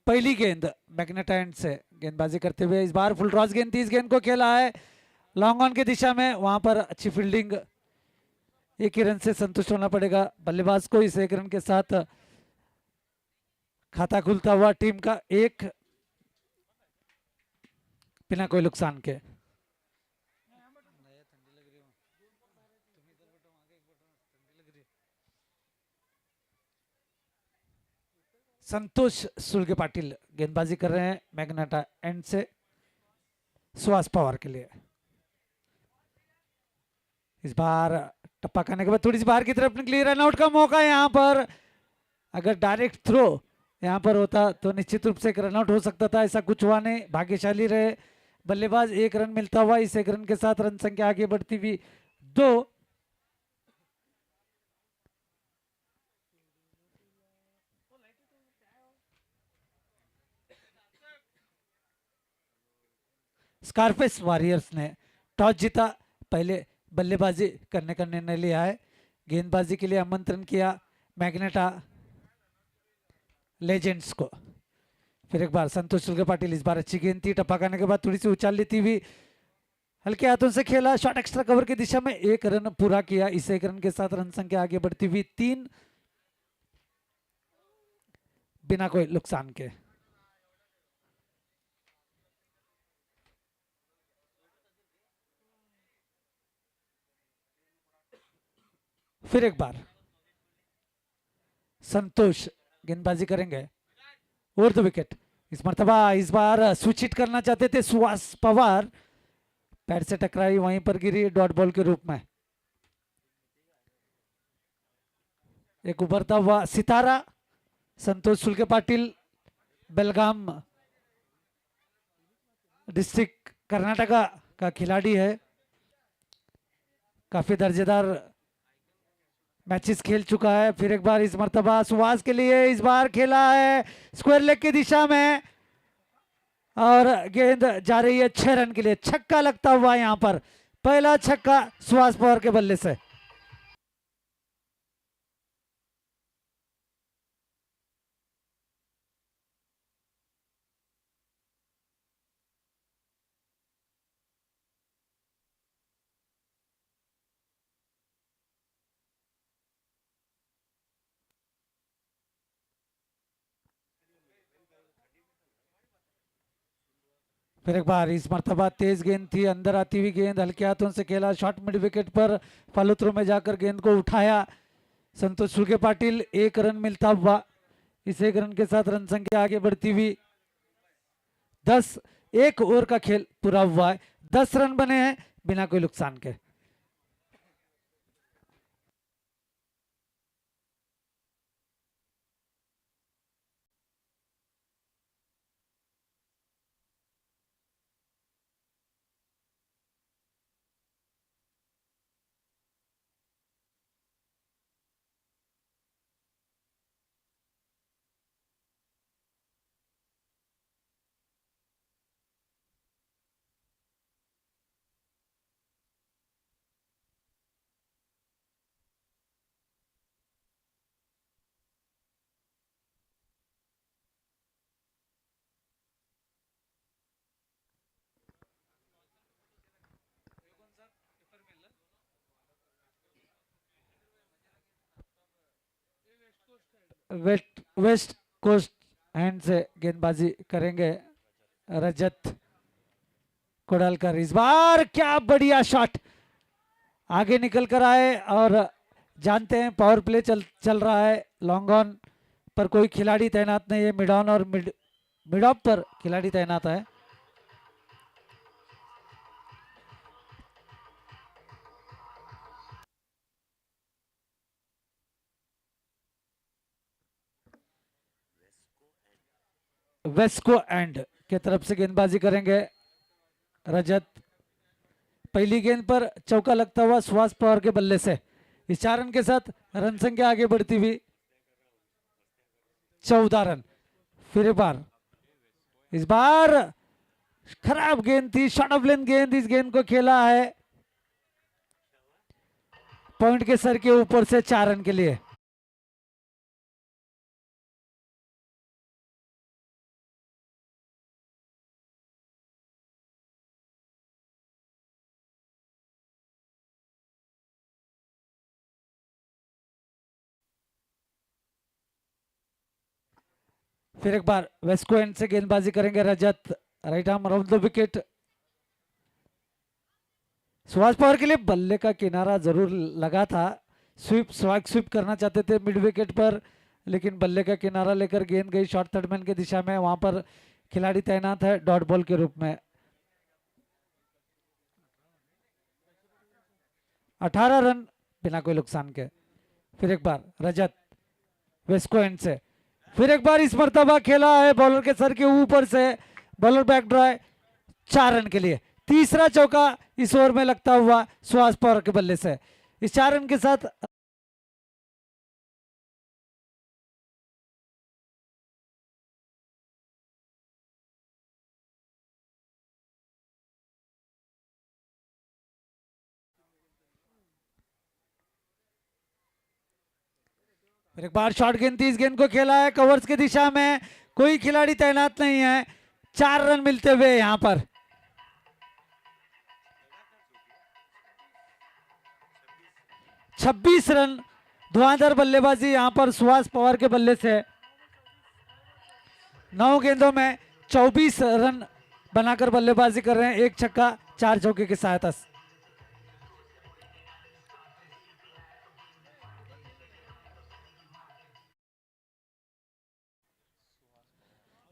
पहली गेंद magenta and से गेंदबाजी करते हुए, इस बार फुल क्रॉस गेंद थी, इस गेंद को खेला है लॉन्ग ऑन की दिशा में, वहां पर अच्छी फील्डिंग, एक ही रन से संतुष्ट होना पड़ेगा बल्लेबाज को। इस एक रन के साथ खाता खुलता हुआ टीम का एक, बिना कोई नुकसान के। संतोष सुलगे पाटिल गेंदबाजी कर रहे हैं मैग्नेटा एंड से सुहास पवार के लिए। इस बार टप्पा करने के बाद थोड़ी सी बाहर की तरफ निकली, रनआउट का मौका यहाँ पर, अगर डायरेक्ट थ्रो यहाँ पर होता तो निश्चित रूप से एक रनआउट हो सकता था, ऐसा कुछ हुआ नहीं, भाग्यशाली रहे बल्लेबाज। एक रन मिलता हुआ, इस एक रन के साथ रन संख्या आगे बढ़ती हुई 2। स्कारफेस वॉरियर्स ने टॉस जीता, पहले बल्लेबाजी करने का निर्णय लिया है, गेंदबाजी के लिए आमंत्रण किया मैग्नेटा लेजेंड्स को। फिर एक बार संतोष सुलगे पाटिल, इस बार अच्छी गेंद थी, टप्पा करने के बाद थोड़ी सी उछाल लेती हुई हल्के हाथों से खेला, शॉट एक्स्ट्रा कवर की दिशा में, एक रन पूरा किया, इस एक रन के साथ रन संख्या आगे बढ़ती हुई 3, बिना कोई नुकसान के। फिर एक बार संतोष गेंदबाजी करेंगे और द विकेट, इस मर्तबा इस बार स्विच हिट करना चाहते थे सुहास पवार, पैर से टकराई, वहीं पर गिरी, डॉट बॉल के रूप में। एक उभरता हुआ सितारा संतोष सुलगे पाटिल, बेलगाम डिस्ट्रिक्ट कर्नाटका का खिलाड़ी है, काफी दर्जेदार मैचेस खेल चुका है। फिर एक बार इस मर्तबा सुहास के लिए, इस बार खेला है स्क्वायर लेग की दिशा में और गेंद जा रही है 6 रन के लिए, छक्का लगता हुआ यहां पर, पहला छक्का सुहास पवार के बल्ले से। फिर एक बार इस मर्तबा तेज गेंद थी, अंदर आती हुई गेंद, हल्के हाथों से खेला, शॉट मिड विकेट पर फॉलो थ्रो में जाकर गेंद को उठाया संतोष सुलगे पाटिल, एक रन मिलता हुआ, इस एक रन के साथ रन संख्या आगे बढ़ती हुई 10, एक ओवर का खेल पूरा हुआ है, 10 रन बने हैं बिना कोई नुकसान के। वेस्ट कोस्ट हैंड से गेंदबाजी करेंगे रजत कोडालकर, इस बार क्या बढ़िया शॉट, आगे निकल कर आए, और जानते हैं पावर प्ले चल रहा है, लॉन्ग ऑन पर कोई खिलाड़ी तैनात नहीं है, मिड ऑन और मिड ऑफ पर खिलाड़ी तैनात है। वेस्को एंड के तरफ से गेंदबाजी करेंगे रजत, पहली गेंद पर चौका लगता हुआ सुहास पवार के बल्ले से, इस 4 रन के साथ रन संख्या आगे बढ़ती हुई 14 रन। फिर एक बार, इस बार खराब गेंद थी, शॉर्ट ऑफ लेंथ गेंद, इस गेंद को खेला है पॉइंट के सर के ऊपर से 4 रन के लिए। फिर एक बार वेस्को एंड से गेंदबाजी करेंगे Rajat, right arm around the wicket. Subhash Pawar के लिए बल्ले का किनारा जरूर लगा था, स्वीप स्वाग स्वीप करना चाहते थे मिड विकेट पर, लेकिन बल्ले का किनारा लेकर गेंद गई शॉर्ट थर्ड मैन की दिशा में, वहां पर खिलाड़ी तैनात है डॉट बॉल के रूप में। 18 रन बिना कोई नुकसान के। फिर एक बार रजत वेस्को एंड से, फिर एक बार इस मर्तबा खेला है बॉलर के सर के ऊपर से, बॉलर बैक ड्राई 4 रन के लिए। तीसरा चौका इस ओवर में लगता हुआ सुभाष पवार के बल्ले से। इस 4 रन के साथ फिर एक बार शॉर्ट गेंद थी, इस गेंद को खेला है कवर्स की दिशा में, कोई खिलाड़ी तैनात नहीं है, 4 रन मिलते हुए यहां पर। 26 रन धुआंधार बल्लेबाजी यहां पर सुभाष पवार के बल्ले से। 9 गेंदों में 24 रन बनाकर बल्लेबाजी कर रहे हैं, एक छक्का 4 चौके की सहायता से।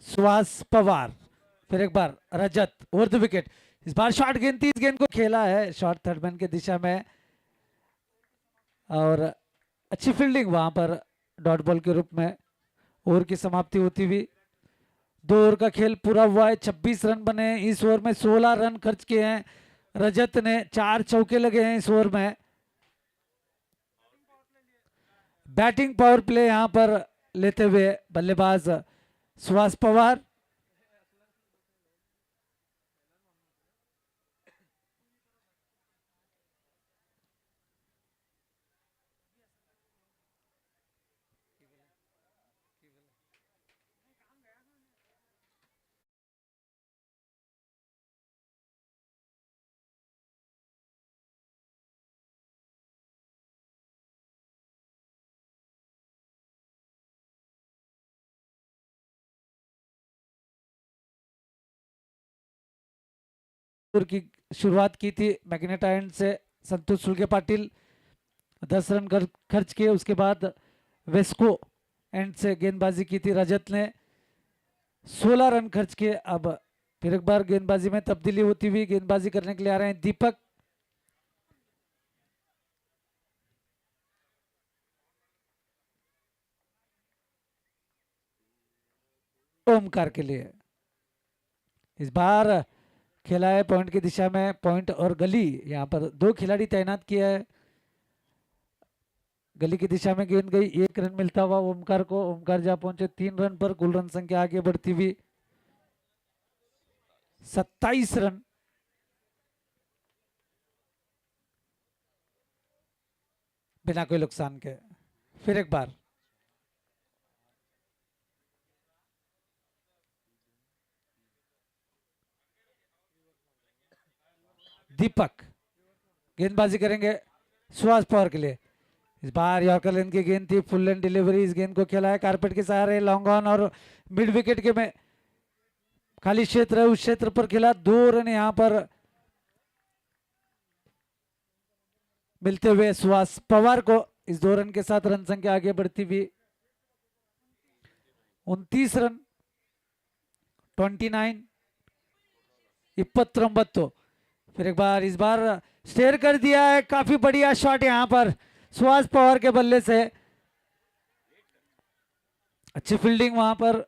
सुभाष पवार, फिर एक बार रजत ओवर द विकेट, इस बार शॉर्ट गेंद थी, इस गेंद को खेला है शॉर्ट थर्ड मैन की दिशा में, और अच्छी फील्डिंग वहां पर डॉट बॉल के रूप में। ओवर की समाप्ति होती हुई 2 ओवर का खेल पूरा हुआ है, 26 रन बने, इस ओवर में 16 रन खर्च किए हैं रजत ने, 4 चौके लगे हैं इस ओवर में। बैटिंग पावर प्ले यहां पर लेते हुए बल्लेबाज सुभाष पवार। की शुरुआत की थी मैग्नेटाइंड से संतोष सुलगे पाटिल, 10 रन खर्च किए, उसके बाद वेस्को एंड से गेंदबाजी की थी रजत ने, 16 रन खर्च किए। अब फिर एक बार गेंदबाजी में तब्दीली होती हुई गेंदबाजी करने के लिए आ रहे हैं दीपक, ओमकार के लिए। इस बार खेला है पॉइंट की दिशा में, पॉइंट और गली, यहाँ पर 2 खिलाड़ी तैनात किया है। गली की दिशा में गेंद गई, 1 रन मिलता हुआ ओमकार को, ओमकार जा पहुंचे 3 रन पर, कुल रन संख्या आगे बढ़ती हुई 27 रन। बिना कोई नुकसान के। फिर एक बार दीपक गेंदबाजी करेंगे सुभाष पवार के लिए, इस बार यॉर्कर लेंथ की गेंद थी, फुल लेंथ डिलीवरी, इस गेंद को खेला है कारपेट के सहारे लॉन्ग ऑन, और मिड विकेट के में खाली क्षेत्र है उस क्षेत्र पर खेला, 2 रन यहां पर मिलते हुए सुभाष पवार को। इस 2 रन के साथ रन संख्या आगे बढ़ती हुई 29 रन, 29 29। फिर एक बार इस बार स्टेयर कर दिया है, काफी बढ़िया शॉट यहां पर सुभाष पवार के बल्ले से, अच्छी फील्डिंग वहां पर,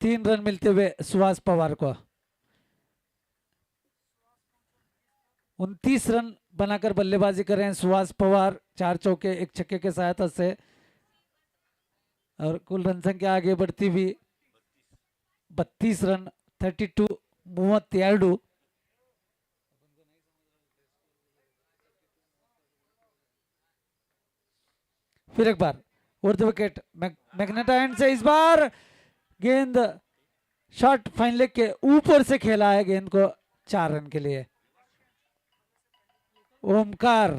3 रन मिलते हुए सुभाष पवार को। 29 रन बनाकर बल्लेबाजी कर रहे हैं सुभाष पवार, 4 चौके 1 छक्के के सहायता से, और कुल रन संख्या आगे बढ़ती हुई 32 रन, 32 32। फिर एक बार ओवर विकेट मैग्नेटाइंड से, इस बार गेंद शॉट फाइन लेग के ऊपर से खेला है गेंद को 4 रन के लिए। ओमकार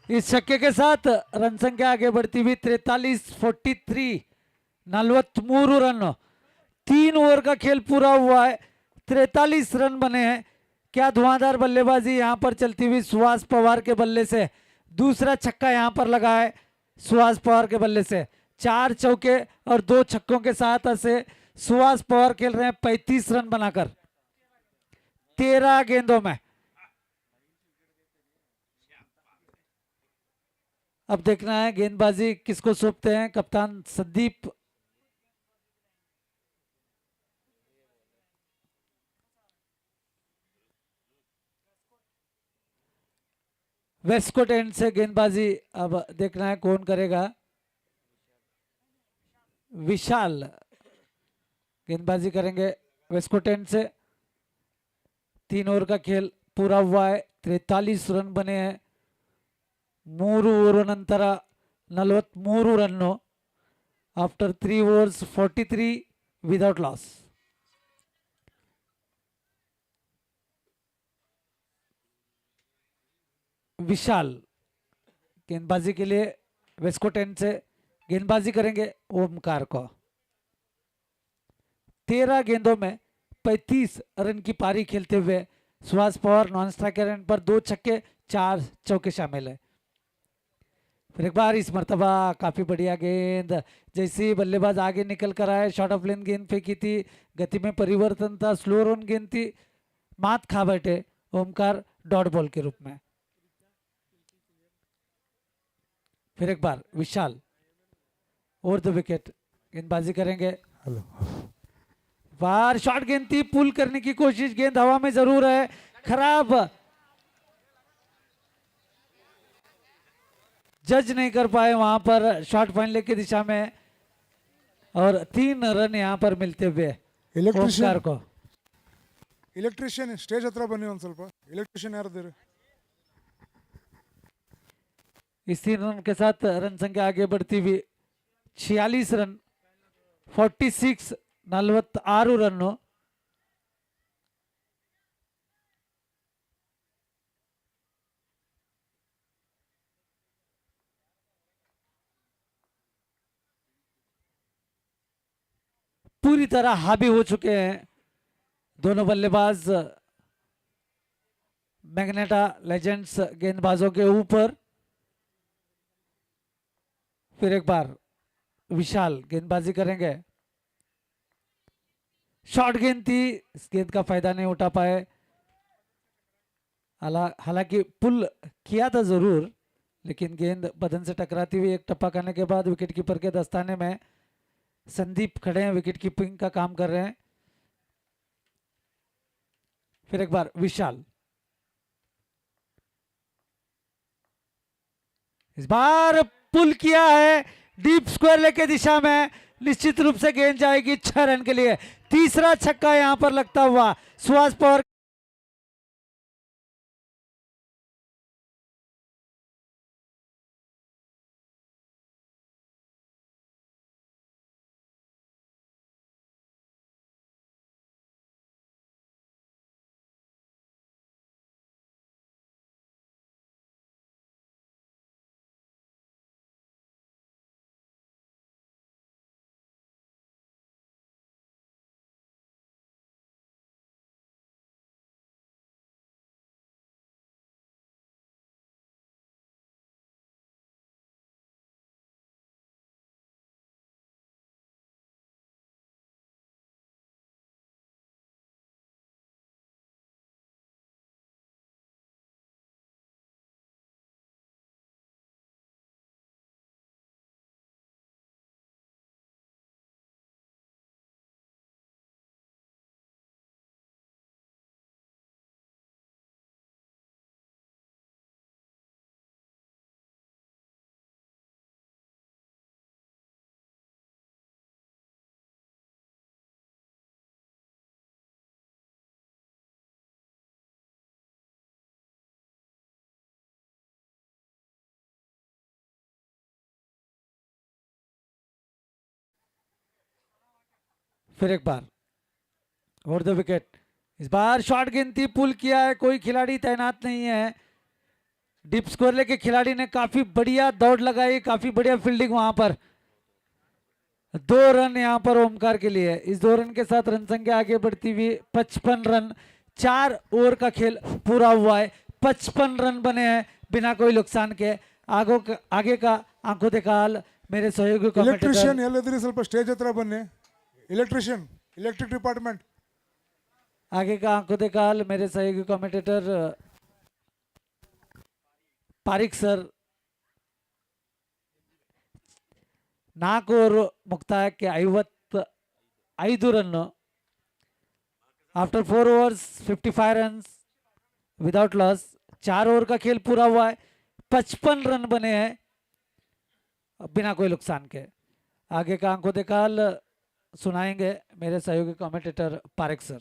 इस छक्के के साथ रन संख्या आगे बढ़ती हुई 43-43 43 रन। 3 ओवर का खेल पूरा हुआ है, 43 रन बने हैं। क्या धुआंधार बल्लेबाजी यहां पर चलती हुई सुहास पवार के बल्ले से। दूसरा छक्का यहां पर लगा है सुहास पवार के बल्ले से। 4 चौके और 2 छक्कों के साथ से सुहास पवार खेल रहे हैं 35 रन बनाकर 13 गेंदों में। अब देखना है गेंदबाजी किसको सौंपते हैं कप्तान संदीप। वेस्टकोट एंड से गेंदबाजी अब देखना है कौन करेगा। विशाल गेंदबाजी करेंगे वेस्टकोट एंड से। 3 ओवर का खेल पूरा हुआ है, 43 रन बने हैं। 3 ओवर ನಂತರ 43 ರನ್ನು after 3 overs 43 without loss. Vishal गेंदबाजी के लिए वेस्टकोट एंड से गेंदबाजी करेंगे ओमकार को। 13 गेंदों में 35 रन की पारी खेलते हुए Suhas Pawar non striker end पर 2 छक्के 4 चौके शामिल है। फिर एक बार इस मर्तबा काफी बढ़िया गेंद, जैसे बल्लेबाज आगे निकल कर आए शॉर्ट ऑफ लेन गेंद फेंकी थी, गति में परिवर्तन था, स्लो रन गेंद थी, मात खा बैठे ओमकार डॉट बॉल के रूप में। फिर एक बार विशाल ओवर द विकेट गेंदबाजी करेंगे। हेलो बार शॉट गेंद थी, पुल करने की कोशिश, गेंद हवा में जरूर है, खराब जज नहीं कर पाए वहां पर शॉट फाइनल की दिशा में, और 3 रन यहां पर मिलते हुए ओमकार को। इलेक्ट्रिशियन स्टेज हत्र बन्नी ಒಂದು ಸ್ವಲ್ಪ इलेक्ट्रिशियन ಯಾರದಿರು। इस 3 रन के साथ रन संख्या आगे बढ़ती हुई 46 रन 46 46 रन। पूरी तरह हावी हो चुके हैं दोनों बल्लेबाज मैग्नेटा लेजेंड्स गेंदबाजों के ऊपर। फिर एक बार विशाल गेंदबाजी करेंगे। शॉर्ट गेंद थी, इस गेंद का फायदा नहीं उठा पाए। हालांकि पुल किया था जरूर, लेकिन गेंद बदन से टकराती हुई एक टप्पा करने के बाद विकेट कीपर के दस्ताने में संदीप खड़े हैं, विकेट कीपिंग का काम कर रहे हैं। फिर एक बार विशाल, इस बार पुल किया है डीप स्क्वायर लेके दिशा में, निश्चित रूप से गेंद जाएगी 6 रन के लिए। तीसरा छक्का यहां पर लगता हुआ सुहास पवार। फिर एक बार ओवर द विकेट, इस बार शॉर्ट गेंद थी, पुल किया है, कोई खिलाड़ी तैनात नहीं है। डीप स्कोर लेके खिलाड़ी ने काफी बढ़िया दौड़ लगाई, काफी बढ़िया फील्डिंग वहां पर। 2 रन यहां पर ओमकार के लिए। इस 2 रन के साथ रन संख्या आगे बढ़ती हुई 55 रन। 4 ओवर का खेल पूरा हुआ है, 55 रन बने हैं बिना कोई नुकसान के। आगे का आंखों देखा हाल मेरे सहयोगी ಇಲೆಕ್ಟ್ರಿಷಿಯನ್ कमेंटेटर। ಎಲ್ಲಿದ್ರಿ ಸ್ವಲ್ಪ ಸ್ಟೇಜ್ ಹತ್ರ ಬನ್ನಿ. Electrician, electric department. आगे का आंखों देखा हाल मेरे सहयोगी कमेंटेटर पारिक सर। 4 ಓವರ್ ಮುಕ್ತಾಯಕ್ಕೆ 55 run. After 4 overs 55 run without loss. 4 over का खेल पूरा हुआ है, 55 रन बने हैं बिना कोई नुकसान के। आगे का आंखों देखा हाल सुनाएंगे मेरे सहयोगी कमेंटेटर पारेख सर।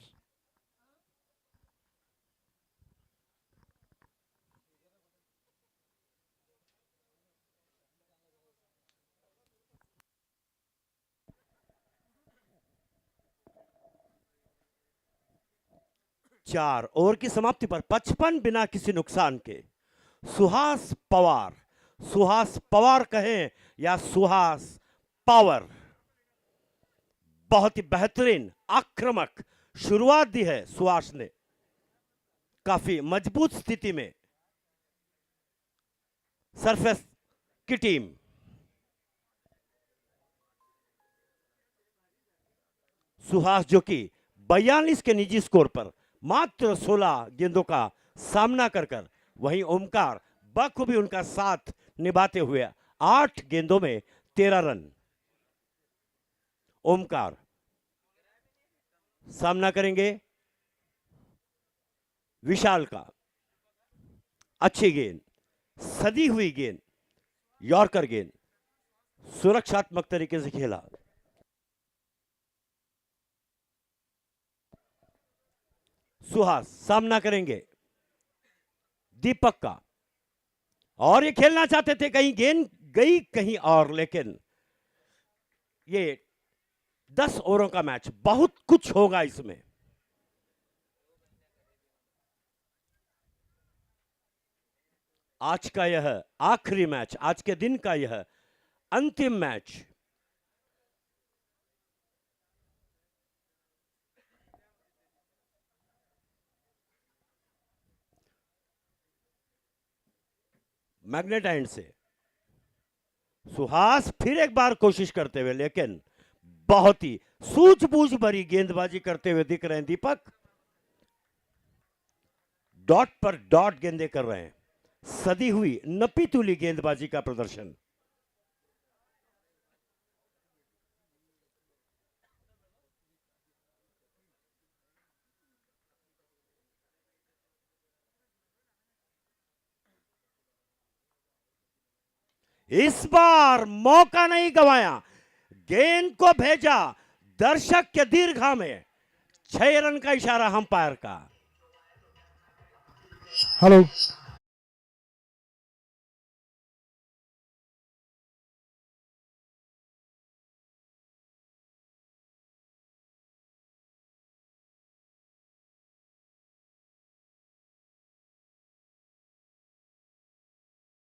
चार ओवर की समाप्ति पर 55 बिना किसी नुकसान के सुहास पवार, सुहास पवार कहें या सुहास पावर, बहुत ही बेहतरीन आक्रामक शुरुआत दी है सुहास ने। काफी मजबूत स्थिति में सरफेस की टीम। सुहास जो कि 42 के निजी स्कोर पर मात्र 16 गेंदों का सामना कर वहीं ओमकार बखूबी उनका साथ निभाते हुए 8 गेंदों में 13 रन। ओमकार सामना करेंगे विशाल का। अच्छी गेंद, सदी हुई गेंद, यॉर्कर गेंद, सुरक्षात्मक तरीके से खेला। सुहास सामना करेंगे दीपक का, और ये खेलना चाहते थे, कहीं गेंद गई कहीं और, लेकिन ये 10 ओवरों का मैच, बहुत कुछ होगा इसमें। आज का यह आखिरी मैच, आज के दिन का यह अंतिम मैच। मैग्नेट एंड से सुहास फिर एक बार कोशिश करते हुए, लेकिन बहुत ही सूझबूझ भरी गेंदबाजी करते हुए दिख रहे हैं दीपक। डॉट पर डॉट गेंदें कर रहे हैं, सदी हुई नपी तुली गेंदबाजी का प्रदर्शन। इस बार मौका नहीं गंवाया, गेंद को भेजा दर्शक के दीर्घा में। 6 रन का इशारा अंपायर का। हेलो.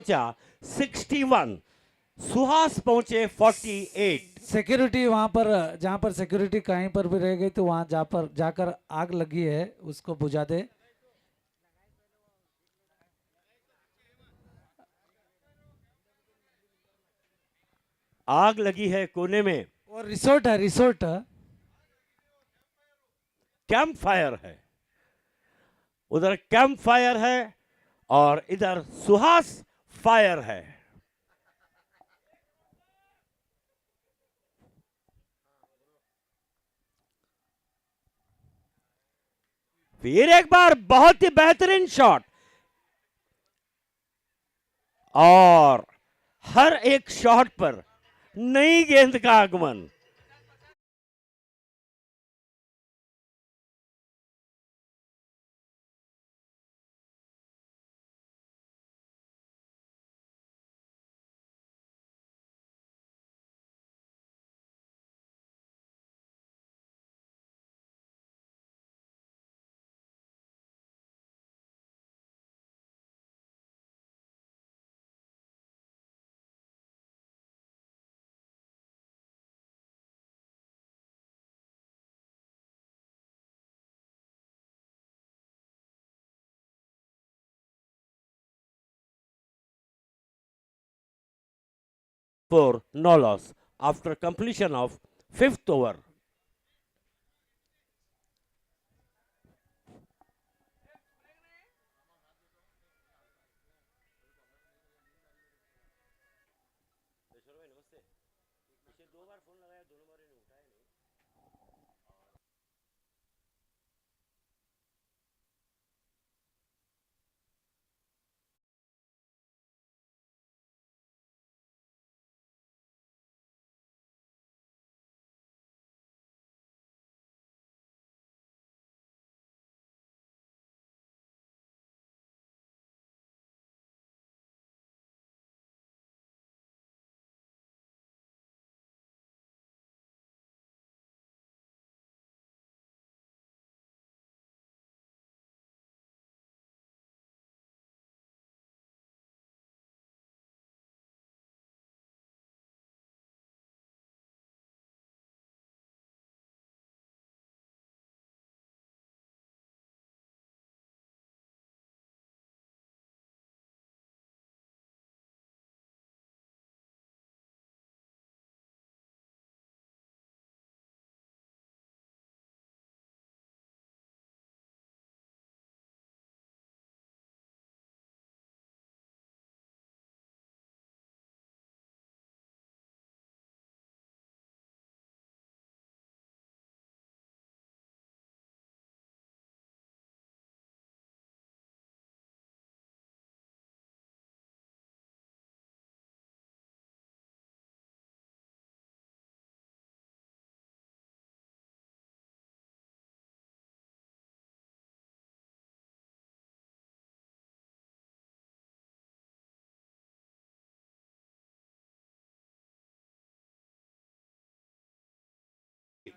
पहुंचा 61, सुहास पहुंचे 48। सिक्योरिटी वहां पर, जहां पर सिक्योरिटी कहीं पर भी रह गई तो वहां जाकर आग लगी है उसको बुझा दे। आग लगी है कोने में, और रिसोर्ट है, रिसोर्ट कैंप फायर है। उधर कैंप फायर है और इधर सुहास फायर है। फिर एक बार बहुत ही बेहतरीन शॉट, और हर एक शॉट पर नई गेंद का आगमन। for no loss after completion of 5th over.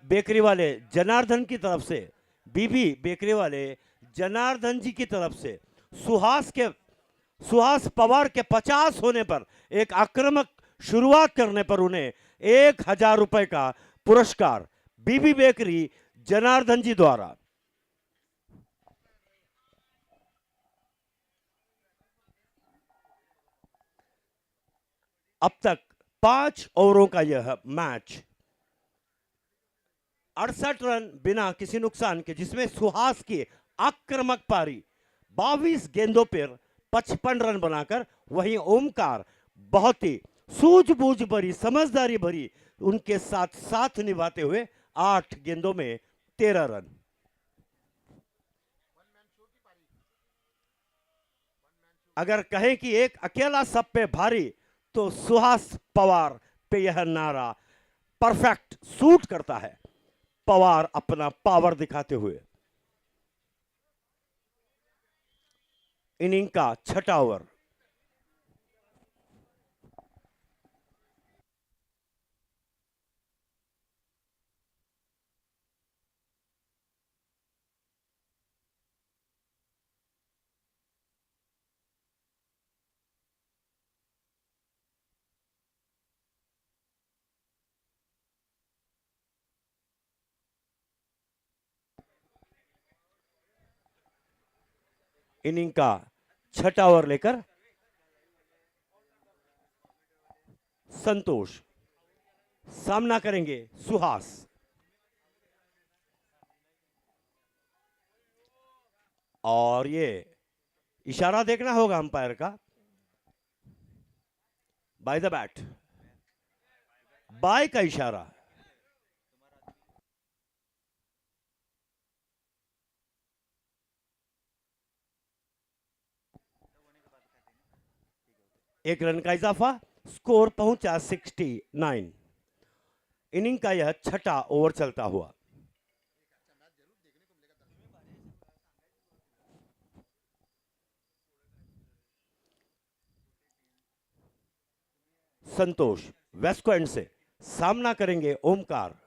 Bakery वाले जनार्दन की तरफ से, बीबी बेकरी वाले जनार्दन जी की तरफ से सुहास पवार के 50 होने पर एक आक्रामक शुरुआत करने पर उन्हें 1000 रुपए का पुरस्कार बीबी बेकरी जनार्दन जी द्वारा। अब तक 5 ओवरों का यह मैच 68 रन बिना किसी नुकसान के, जिसमें सुहास की आक्रामक पारी 22 गेंदों पर 55 रन बनाकर, वहीं ओमकार बहुत ही सूझबूझ भरी, समझदारी भरी उनके साथ साथ निभाते हुए 8 गेंदों में 13 रन। अगर कहें कि एक अकेला सब पे भारी, तो सुहास पवार पे यह नारा परफेक्ट सूट करता है। पवार अपना पावर दिखाते हुए। इनिंग का 6वां ओवर। इनिंग का 6वां ओवर लेकर संतोष सामना करेंगे सुहास। और ये इशारा देखना होगा अंपायर का, बाय द बैट, बाय का इशारा। एक रन का इजाफा, स्कोर पहुंचा 69। इनिंग का यह 6वां ओवर चलता हुआ। संतोष वेस्ट एंड से सामना करेंगे ओमकार।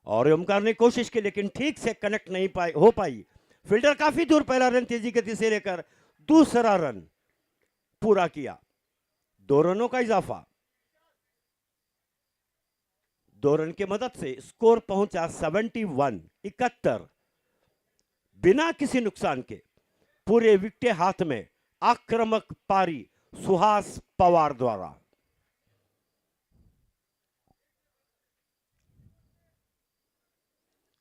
और ओमकार ने कोशिश की, लेकिन ठीक से कनेक्ट नहीं हो पाई। फील्डर काफी दूर, पहला रन तेजी गति से लेकर दूसरा रन पूरा किया। 2 रनों का इजाफा, 2 रन की मदद से स्कोर पहुंचा 71। बिना किसी नुकसान के पूरे विकेट हाथ में आक्रामक पारी सुहास पवार द्वारा।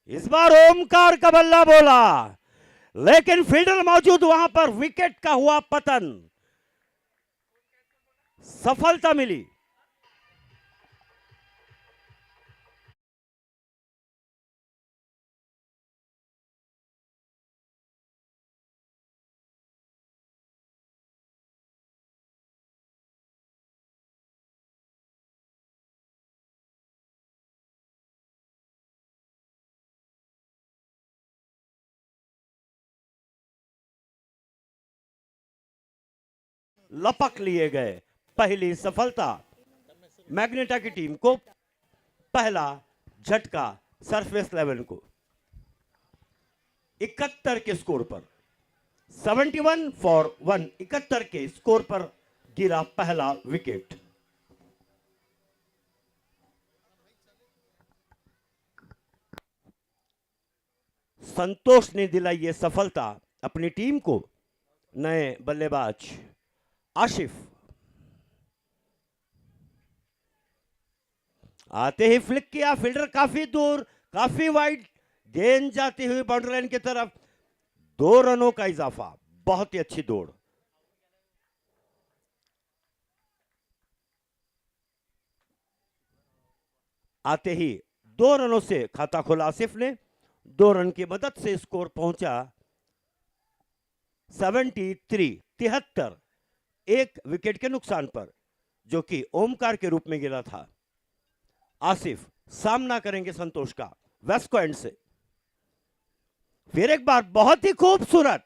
इस बार ओमकार का बल्ला बोला, लेकिन फील्डर मौजूद वहां पर, विकेट का हुआ पतन, सफलता मिली। लपक लिए गए, पहली सफलता मैग्नेटा की टीम को, पहला झटका सरफेस 11 को। 71 के स्कोर पर, 71 फॉर 1, 71 के स्कोर पर गिरा पहला विकेट। संतोष ने दिलाई ये सफलता अपनी टीम को। नए बल्लेबाज आशिफ आते ही फ्लिक किया, फील्डर काफी दूर, काफी वाइड, गेंद जाती हुई बाउंड्री लाइन की तरफ। 2 रनों का इजाफा, बहुत ही अच्छी दौड़। आते ही 2 रनों से खाता खोला आसिफ ने। 2 रन की मदद से स्कोर पहुंचा 73, एक विकेट के नुकसान पर, जो कि ओमकार के रूप में गिरा था। आसिफ सामना करेंगे संतोष का वेस्को एंड से। फिर एक बार बहुत ही खूबसूरत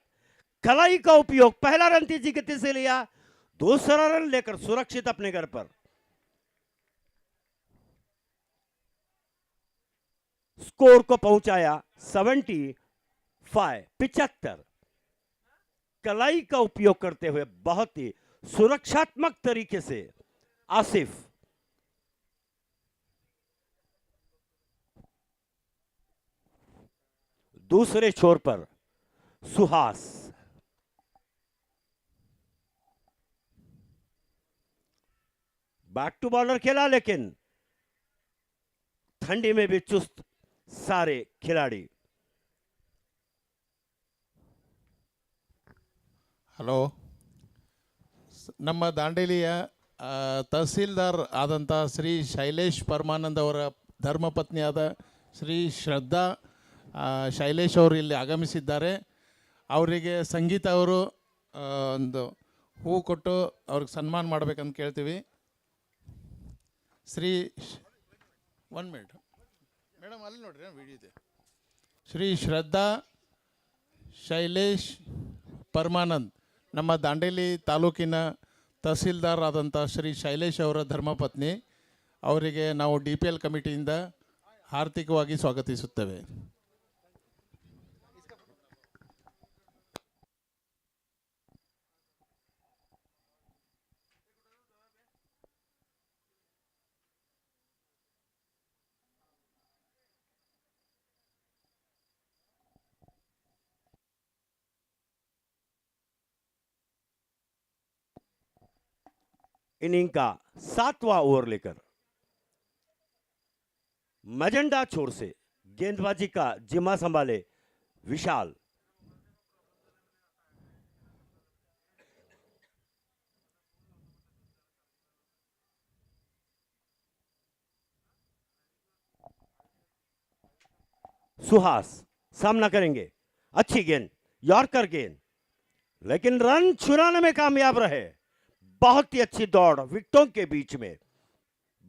कलाई का उपयोग, पहला रन तेजी गति से लिया, दूसरा रन लेकर सुरक्षित अपने घर पर। स्कोर को पहुंचाया 75। कलाई का उपयोग करते हुए बहुत ही सुरक्षात्मक तरीके से आसिफ दूसरे छोर पर सुहास बैक टू बॉलर खेला, लेकिन ठंडी में भी चुस्त सारे खिलाड़ी। ಹಲೋ ನಮ್ಮ ದಾಂಡೇಲಿಯ ತಹಸೀಲ್ದಾರ್ ಆದಂಥ ಶ್ರೀ ಶೈಲೇಶ್ ಪರಮಾನಂದ್ ಅವರ ಧರ್ಮಪತ್ನಿಯಾದ ಶ್ರೀ ಶ್ರದ್ಧಾ ಶೈಲೇಶ್ ಅವರು ಇಲ್ಲಿ ಆಗಮಿಸಿದ್ದಾರೆ. ಅವರಿಗೆ ಸಂಗೀತ ಅವರು ಒಂದು ಹೂ ಕೊಟ್ಟು ಅವ್ರಿಗೆ ಸನ್ಮಾನ ಮಾಡಬೇಕಂತ ಕೇಳ್ತೀವಿ. ಶ್ರೀ 1 ಮಿನಿಟ್ ಮೇಡಮ್, ಅಲ್ಲಿ ನೋಡ್ರಿ ವಿಡಿಯೋ ಇದೆ. ಶ್ರೀ ಶ್ರದ್ಧಾ ಶೈಲೇಶ್ ಪರಮಾನಂದ್ ನಮ್ಮ ದಾಂಡೇಲಿ ತಾಲೂಕಿನ ತಹಸೀಲ್ದಾರ್ ಆದಂಥ ಶ್ರೀ ಶೈಲೇಶ್ ಅವರ ಧರ್ಮಪತ್ನಿ, ಅವರಿಗೆ ನಾವು DPL ಕಮಿಟಿಯಿಂದ ಹಾರ್ದಿಕವಾಗಿ ಸ್ವಾಗತಿಸುತ್ತೇವೆ. इनिंग का 7वां ओवर लेकर मजेंडा छोर से गेंदबाजी का जिम्मा संभाले विशाल। सुहास सामना करेंगे, अच्छी गेंद, यॉर्कर गेंद, लेकिन रन चुराने में कामयाब रहे। बहुत ही अच्छी दौड़ विकेटों के बीच में,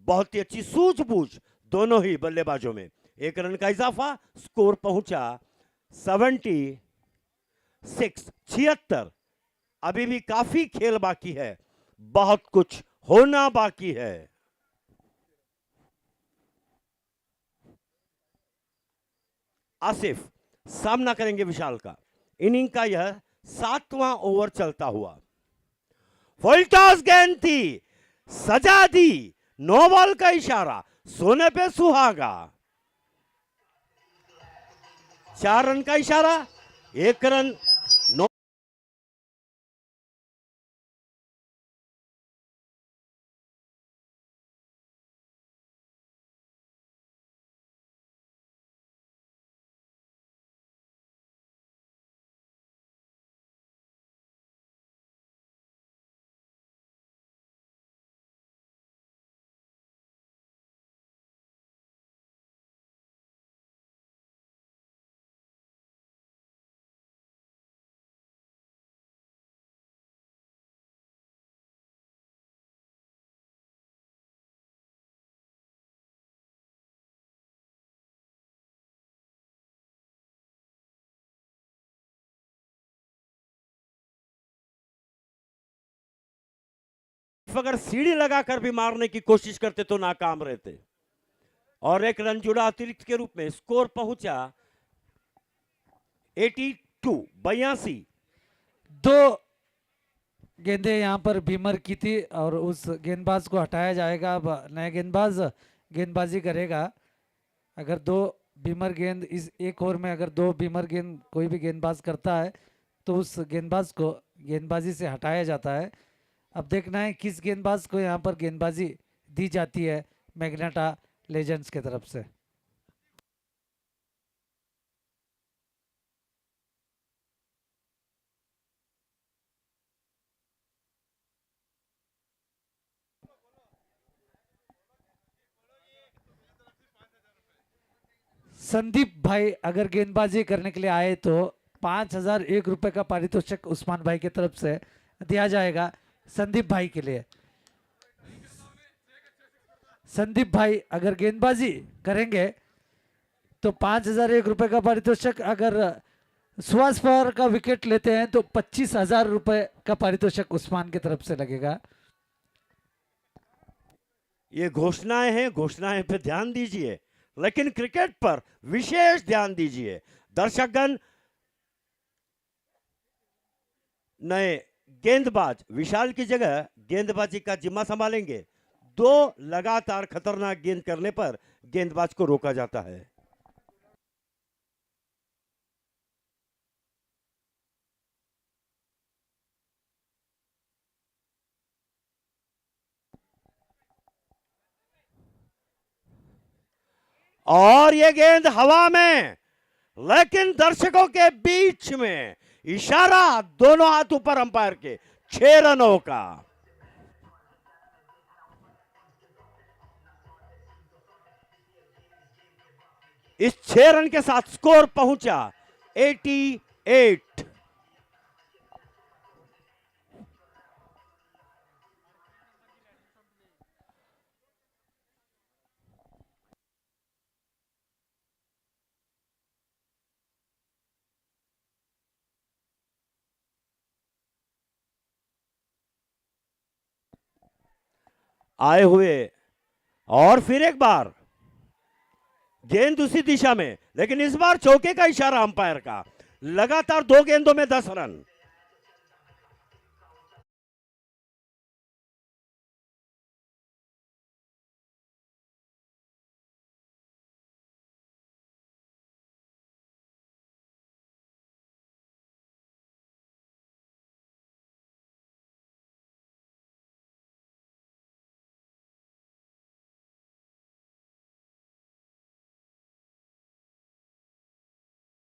बहुत ही अच्छी सूझबूझ दोनों ही बल्लेबाजों में। 1 रन का इजाफा, स्कोर पहुंचा 76। अभी भी काफी खेल बाकी है, बहुत कुछ होना बाकी है। आसिफ सामना करेंगे विशाल का। इनिंग का यह 7वां ओवर चलता हुआ। फुल टॉस गेंद थी, सजा दी, नो बॉल का इशारा, सोने पे सुहागा। 4 रन का इशारा, 1 रन, नो सिर्फ अगर सीढ़ी लगाकर भी मारने की कोशिश करते तो नाकाम रहते। और एक रन जुड़ा अतिरिक्त के रूप में, स्कोर पहुंचा 82। दो गेंदें यहां पर बीमर की थी और उस गेंदबाज को हटाया जाएगा। अब नया गेंदबाज गेंदबाजी करेगा। अगर दो बीमर गेंद इस एक ओवर में अगर दो बीमर गेंद कोई भी गेंदबाज करता है तो उस गेंदबाज को गेंदबाजी से हटाया जाता है। अब देखना है किस गेंदबाज को यहां पर गेंदबाजी दी जाती है मैग्नेटा लेजेंड्स की तरफ से। संदीप भाई अगर गेंदबाजी करने के लिए आए तो 5,001 रुपए का पारितोषिक उस्मान भाई की तरफ से दिया जाएगा संदीप भाई के लिए। संदीप भाई अगर गेंदबाजी करेंगे तो 5,001 रुपए का पारितोषिक, अगर सुहास पवार का विकेट लेते हैं तो 25,000 रुपए का पारितोषिक उस्मान की तरफ से लगेगा। ये घोषणाएं हैं, घोषणाएं पे ध्यान दीजिए, लेकिन क्रिकेट पर विशेष ध्यान दीजिए। दर्शकगण, नए गेंदबाज विशाल की जगह गेंदबाजी का जिम्मा संभालेंगे। दो लगातार खतरनाक गेंद करने पर गेंदबाज को रोका जाता है। और ये गेंद हवा में, लेकिन दर्शकों के बीच में, इशारा दोनों हाथ ऊपर अंपायर के, 6 रनों का। इस 6 रन के साथ स्कोर पहुंचा 88। आए हुए और फिर एक बार गेंद उसी दिशा में, लेकिन इस बार चौके का इशारा अंपायर का। लगातार 2 गेंदों में 10 रन।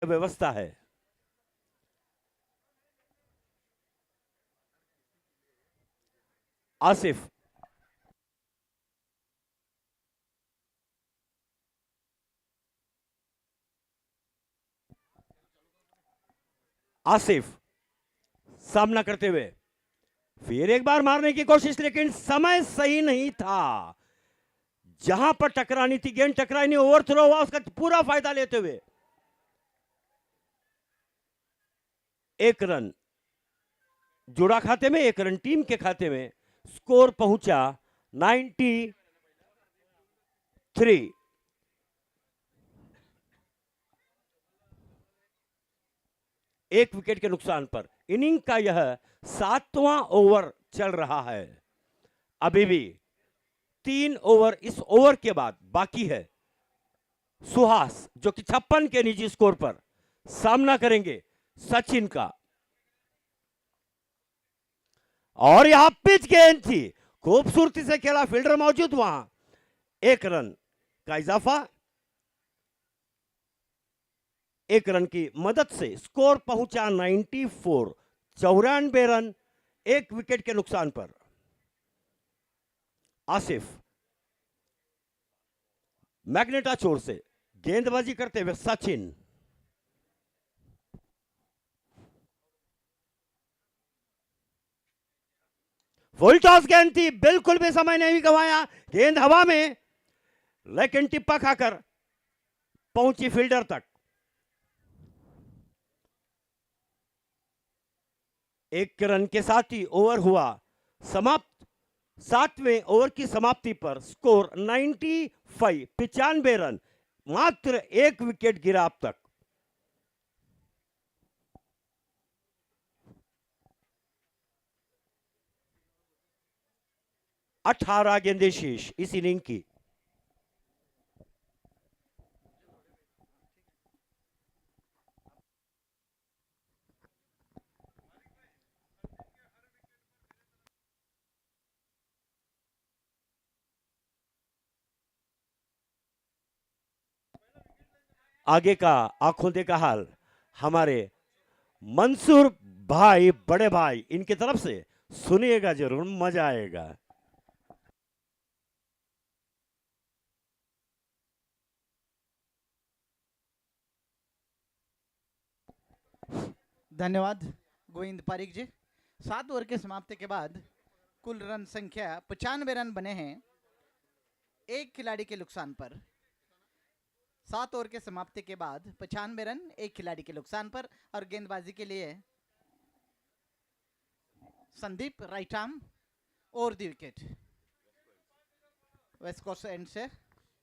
व्यवस्था है। आसिफ सामना करते हुए फिर एक बार मारने की कोशिश, लेकिन समय सही नहीं था। जहां पर टकरानी थी गेंद टकराई नहीं, ओवर थ्रो हुआ, उसका पूरा फायदा लेते हुए 1 रन जुड़ा खाते में, 1 रन टीम के खाते में। स्कोर पहुंचा 93। एक विकेट के नुकसान पर इनिंग का यह 7वां ओवर चल रहा है। अभी भी 3 ओवर इस ओवर के बाद बाकी है। सुहास जो कि 56 के निजी स्कोर पर सामना करेंगे सचिन का। और यहां पिच गेंद थी, खूबसूरती से खेला, फील्डर मौजूद वहां। 1 रन का इजाफा, 1 रन की मदद से स्कोर पहुंचा 94। 94 रन 1 विकेट के नुकसान पर। आसिफ मैग्नेटा छोर से गेंदबाजी करते हुए सचिन। फुल टॉस गेंद थी, बिल्कुल भी समय नहीं गंवाया। गेंद हवा में, लेकिन टिप्पा खाकर पहुंची फील्डर तक। 1 रन के साथ ही ओवर हुआ समाप्त। 7वें ओवर की समाप्ति पर स्कोर 95 रन, मात्र एक विकेट गिरा अब तक। अठारह गेंदें शेष इस इनिंग की। आगे का आंखों देखा हाल हमारे मंसूर भाई, बड़े भाई, इनकी तरफ से सुनिएगा जरूर, मजा आएगा। धन्यवाद गोविंद पारिक जी। 7 ओवर के समाप्ति के बाद कुल रन संख्या 95 रन बने हैं एक खिलाड़ी के नुकसान पर। 7 ओवर के समाप्ति के बाद 95 रन एक खिलाड़ी के नुकसान पर। और गेंदबाजी के लिए संदीप राइट आर्म और the wicket west coast end से।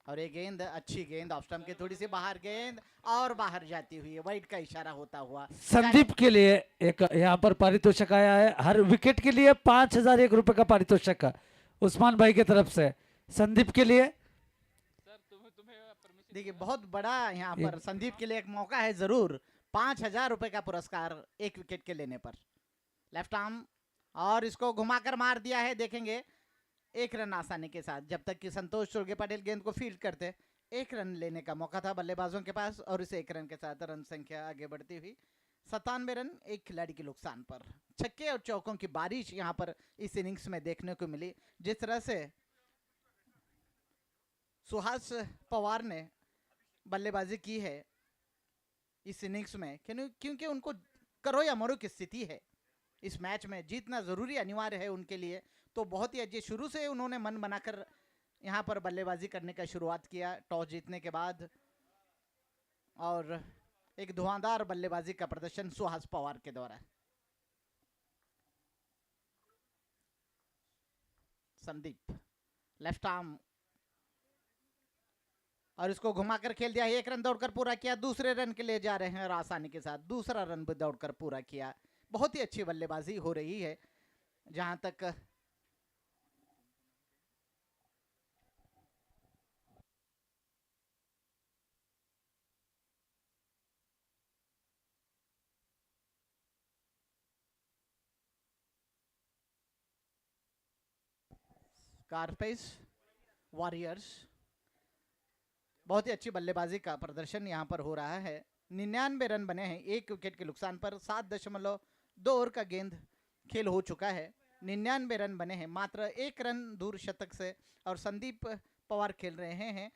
और ये गेंद अच्छी गेंद ऑफ स्टंप के थोड़ी सी बाहर गेंद और बाहर जाती हुई है, वाइड का इशारा होता हुआ। संदीप के लिए एक यहाँ पर पारितोषिक आया है, हर विकेट के लिए 5001 रुपए का पारितोषिक उस्मान भाई की तरफ से संदीप के लिए। देखिए बहुत बड़ा यहाँ पर संदीप के लिए एक मौका है जरूर। 5000 रुपए का पुरस्कार एक विकेट के लेने पर। लेफ्ट आर्म और इसको घुमाकर मार दिया है, देखेंगे एक रन आसानी के साथ। जब तक कि संतोष चुरगे पटेल गेंद को फील्ड करते, एक रन लेने का मौका था बल्लेबाजों के पास। और इस एक रन के साथ रन संख्या आगे बढ़ती हुई 97 रन एक खिलाड़ी के नुकसान पर। छक्के और चौकों की बारिश यहाँ पर इस इनिंग्स में देखने को मिली। जिस तरह से सुहास पवार ने बल्लेबाजी की है इस इनिंग्स में, क्योंकि उनको करो या मरो की स्थिति है। इस मैच में जीतना जरूरी अनिवार्य है उनके लिए। तो बहुत ही अच्छे शुरू से उन्होंने मन बनाकर यहाँ पर बल्लेबाजी करने का शुरुआत किया टॉस जीतने के बाद। और एक धुआंधार बल्लेबाजी का प्रदर्शन सुहास पवार के द्वारा। संदीप लेफ्ट आर्म और इसको घुमाकर खेल दिया। एक रन दौड़कर पूरा किया, दूसरे रन के लिए जा रहे हैं और आसानी के साथ दूसरा रन भी दौड़कर पूरा किया। बहुत ही अच्छी बल्लेबाजी हो रही है। जहां तक कारपेस वॉरियर्स, बहुत ही अच्छी बल्लेबाजी का प्रदर्शन यहां पर हो रहा है। 99 रन बने हैं एक विकेट के नुकसान पर। 7.2 ओवर का गेंद खेल हो चुका है। 99 रन बने हैं मात्र एक रन दूर शतक से। और संदीप पवार खेल रहे हैं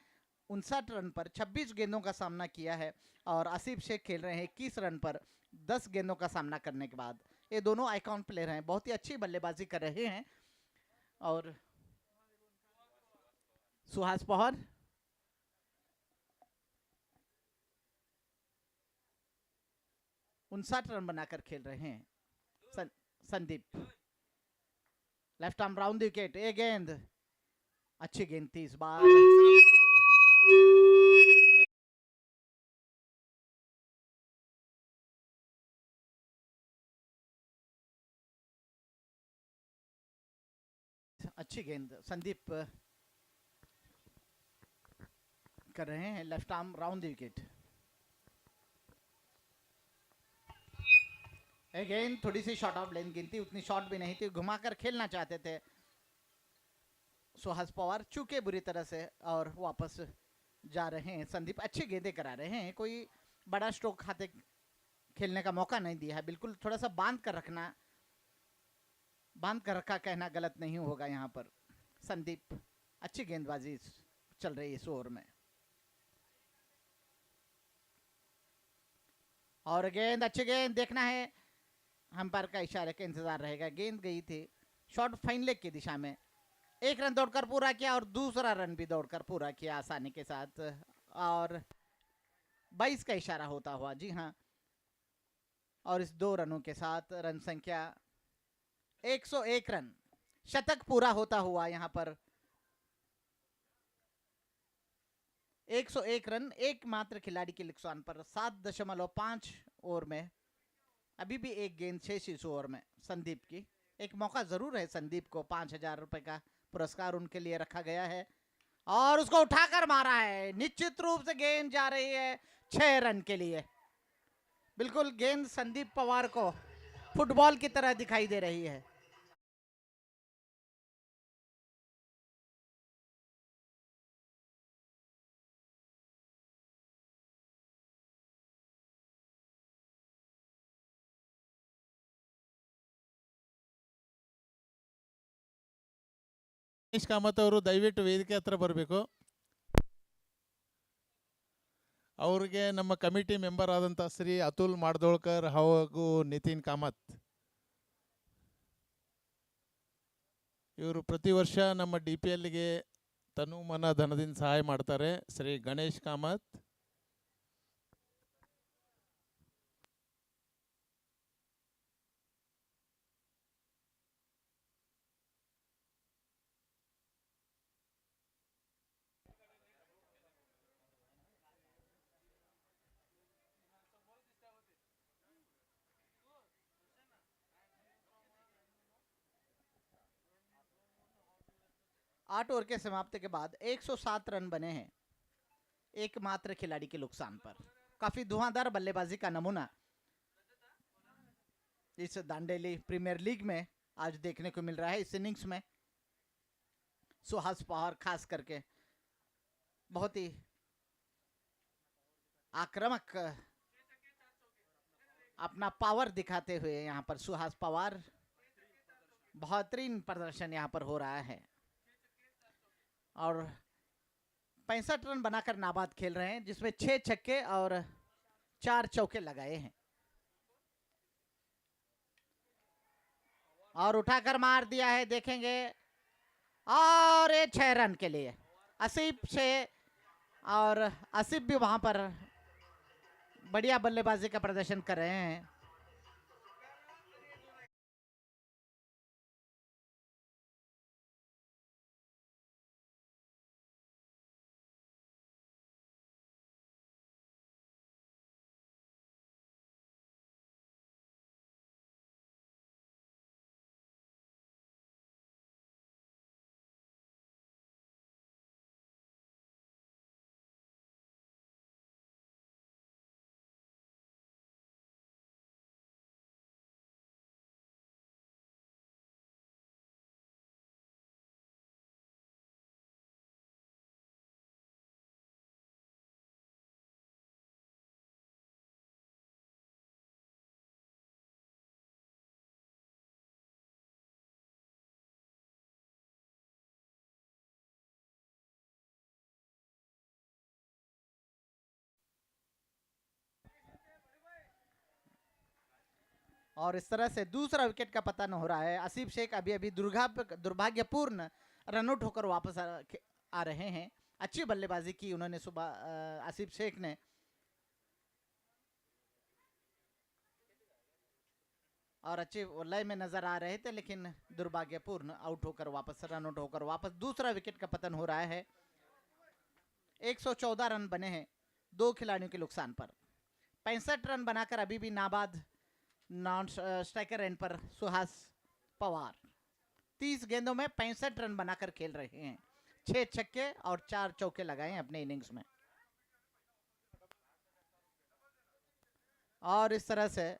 59 रन पर 26 गेंदों का सामना किया है। और आसिफ शेख खेल रहे हैं 21 रन पर 10 गेंदों का सामना करने के बाद। ये दोनों आइकॉन प्लेयर हैं, बहुत ही अच्छी बल्लेबाजी कर रहे हैं। और सुहास पवार उनसठ रन बनाकर खेल रहे हैं। Sandeep left arm round wicket, एक गेंद अच्छी गेंद थी इस बार। अच्छी गेंद संदीप कर रहे हैं left arm round wicket. Again थोड़ी सी शॉर्ट ऑफ लेंथ गिनती, उतनी शॉर्ट भी नहीं थी, घुमाकर खेलना चाहते थे सुहास पवार, चूके बुरी तरह से और वापस जा रहे हैं। संदीप अच्छी गेंदें करा रहे हैं, कोई बड़ा स्ट्रोक खाते खेलने का मौका नहीं दिया है। बिल्कुल थोड़ा सा बांध कर रखना, बांध कर रखा कहना गलत नहीं होगा यहाँ पर। संदीप अच्छी गेंदबाजी चल रही है इस ओवर में। और गेंद अच्छी गेंद, देखना है अंपायर का इशारे का इंतजार रहेगा। गेंद गई थी शॉर्ट फाइन लेग की दिशा में। एक रन दौड़कर पूरा किया और दूसरा रन भी दौड़कर पूरा किया आसानी के साथ। और 22 का इशारा होता हुआ, जी हाँ। और इस 2 रनों के साथ रन संख्या 101 रन शतक पूरा होता हुआ यहाँ पर 101 रन एकमात्र खिलाड़ी के नुकसान पर 7.5 ओवर में। अभी भी एक गेंद शेष इस ओवर में संदीप की। एक मौका जरूर है संदीप को, 5,000 रुपए का पुरस्कार उनके लिए रखा गया है और उसको उठाकर मारा है। निश्चित रूप से गेंद जा रही है 6 रन के लिए। बिल्कुल गेंद संदीप पवार को फुटबॉल की तरह दिखाई दे रही है। ಗಣೇಶ್ ಕಾಮತ್ ಅವರು ದಯವಿಟ್ಟು ವೇದಿಕೆ ಹತ್ರ ಬರಬೇಕು. ಅವ್ರಿಗೆ ನಮ್ಮ ಕಮಿಟಿ ಮೆಂಬರ್ ಆದಂಥ ಶ್ರೀ ಅತುಲ್ ಮಾಡ್ದೋಳ್ಕರ್ ಹಾಗೂ ನಿತಿನ್ ಕಾಮತ್ ಇವರು ಪ್ರತಿ ವರ್ಷ ನಮ್ಮ DPLಗೆ ತನು ಮನ ಧನದಿಂದ ಸಹಾಯ ಮಾಡ್ತಾರೆ. ಶ್ರೀ ಗಣೇಶ್ ಕಾಮತ್ आठ ओवर के समाप्ति के बाद 107 रन बने हैं एकमात्र खिलाड़ी के नुकसान पर। काफी धुआंधार बल्लेबाजी का नमूना इस दांडेली प्रीमियर लीग में आज देखने को मिल रहा है। इस इनिंग्स में सुहास पवार खास करके बहुत ही आक्रामक अपना पावर दिखाते हुए यहाँ पर सुहास पवार बेहतरीन प्रदर्शन यहाँ पर हो रहा है और 65 रन बनाकर नाबाद खेल रहे हैं, जिसमें 6 छक्के और 4 चौके लगाए हैं और उठाकर मार दिया है। देखेंगे और ये 6 रन के लिए आसिफ से, और आसिफ भी वहां पर बढ़िया बल्लेबाजी का प्रदर्शन कर रहे हैं। और इस तरह से दूसरा विकेट का पतन हो रहा है। आसिफ शेख अभी अभी दुर्भाग्यपूर्ण रनआउट होकर वापस आ रहे हैं। अच्छी बल्लेबाजी की उन्होंने सुबह आसिफ शेख ने, और अच्छे लय में नजर आ रहे थे, लेकिन दुर्भाग्यपूर्ण आउट होकर वापस रनआउट होकर वापस दूसरा विकेट का पतन हो रहा है। 114 रन बने हैं 2 खिलाड़ियों के नुकसान पर। 65 रन बनाकर अभी भी नाबाद नॉन स्ट्राइकर एंड पर सुहास पवार 30 गेंदों में 65 रन बनाकर खेल रहे हैं। 6 छक्के और 4 चौके लगाए हैं अपने इनिंग्स में। और इस तरह से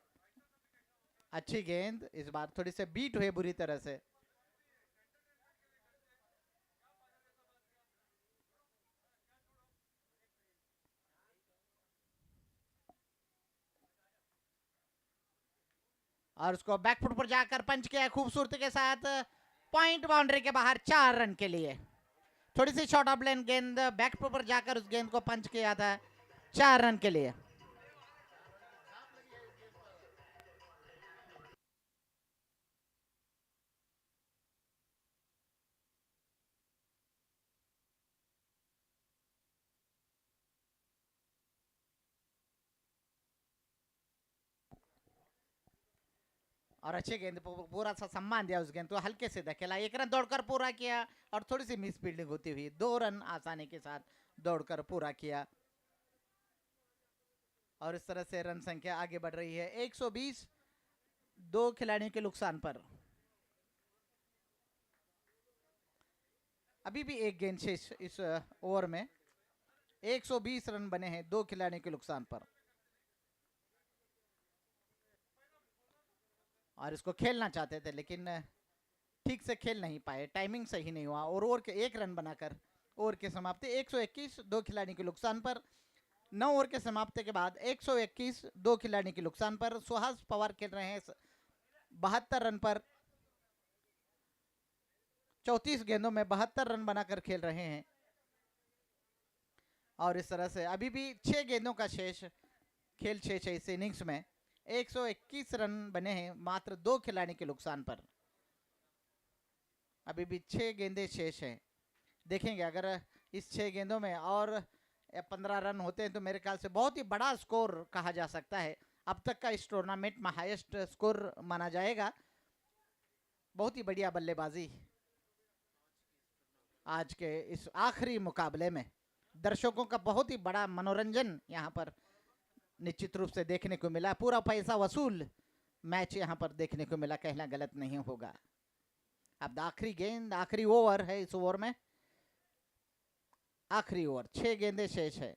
अच्छी गेंद, इस बार थोड़ी से बीट हुए बुरी तरह से। और उसको बैकफुट पर जाकर पंच किया खूबसूरती के साथ, पॉइंट बाउंड्री के बाहर 4 रन के लिए। थोड़ी सी शॉर्ट ऑफ लेन गेंद, बैकफुट पर जाकर उस गेंद को पंच किया था 4 रन के लिए। और अच्छे गेंद पूरा सा सम्मान दिया उस गेंद तो हल्के से धकेला, 1 रन दौड़कर पूरा किया और थोड़ी सी मिस फील्डिंग होती हुई 2 रन आसानी के साथ दौड़कर पूरा किया। और इस तरह से रन संख्या आगे बढ़ रही है 120, 2 खिलाड़ियों के नुकसान पर। अभी भी एक गेंद शेष इस ओवर में, 120 रन बने हैं 2 खिलाड़ियों के नुकसान पर। और इसको खेलना चाहते थे लेकिन ठीक से खेल नहीं पाए, टाइमिंग सही नहीं हुआ और ओवर के 1 रन बनाकर ओवर की समाप्ति 121, 2 खिलाड़ियों के नुकसान पर। 9 ओवर के समाप्ति के बाद 121, 2 खिलाड़ियों के नुकसान पर। सुहास पवार खेल रहे हैं 72 रन पर, 34 गेंदों में 72 रन बनाकर खेल रहे हैं। और इस तरह से अभी भी 6 गेंदों का शेष खेल शेष है इस इनिंग्स में, 121 रन बने हैं मात्र 2 खिलाड़ी के नुकसान पर। अभी भी 6 गेंदें शेष हैं, देखेंगे अगर इस 6 गेंदों में और 15 रन होते हैं तो मेरे ख्याल से बहुत ही बड़ा स्कोर कहा जा सकता है, अब तक का इस टूर्नामेंट में हाईएस्ट स्कोर माना जाएगा। बहुत ही बढ़िया बल्लेबाजी आज के इस आखिरी मुकाबले में, दर्शकों का बहुत ही बड़ा मनोरंजन यहाँ पर निश्चित रूप से देखने को मिला, पूरा पैसा वसूल मैच यहाँ पर देखने को मिला, कहना गलत नहीं होगा। अब आखिरी गेंद, आखिरी ओवर है इस ओवर में, आखिरी ओवर, 6 गेंदें शेष है।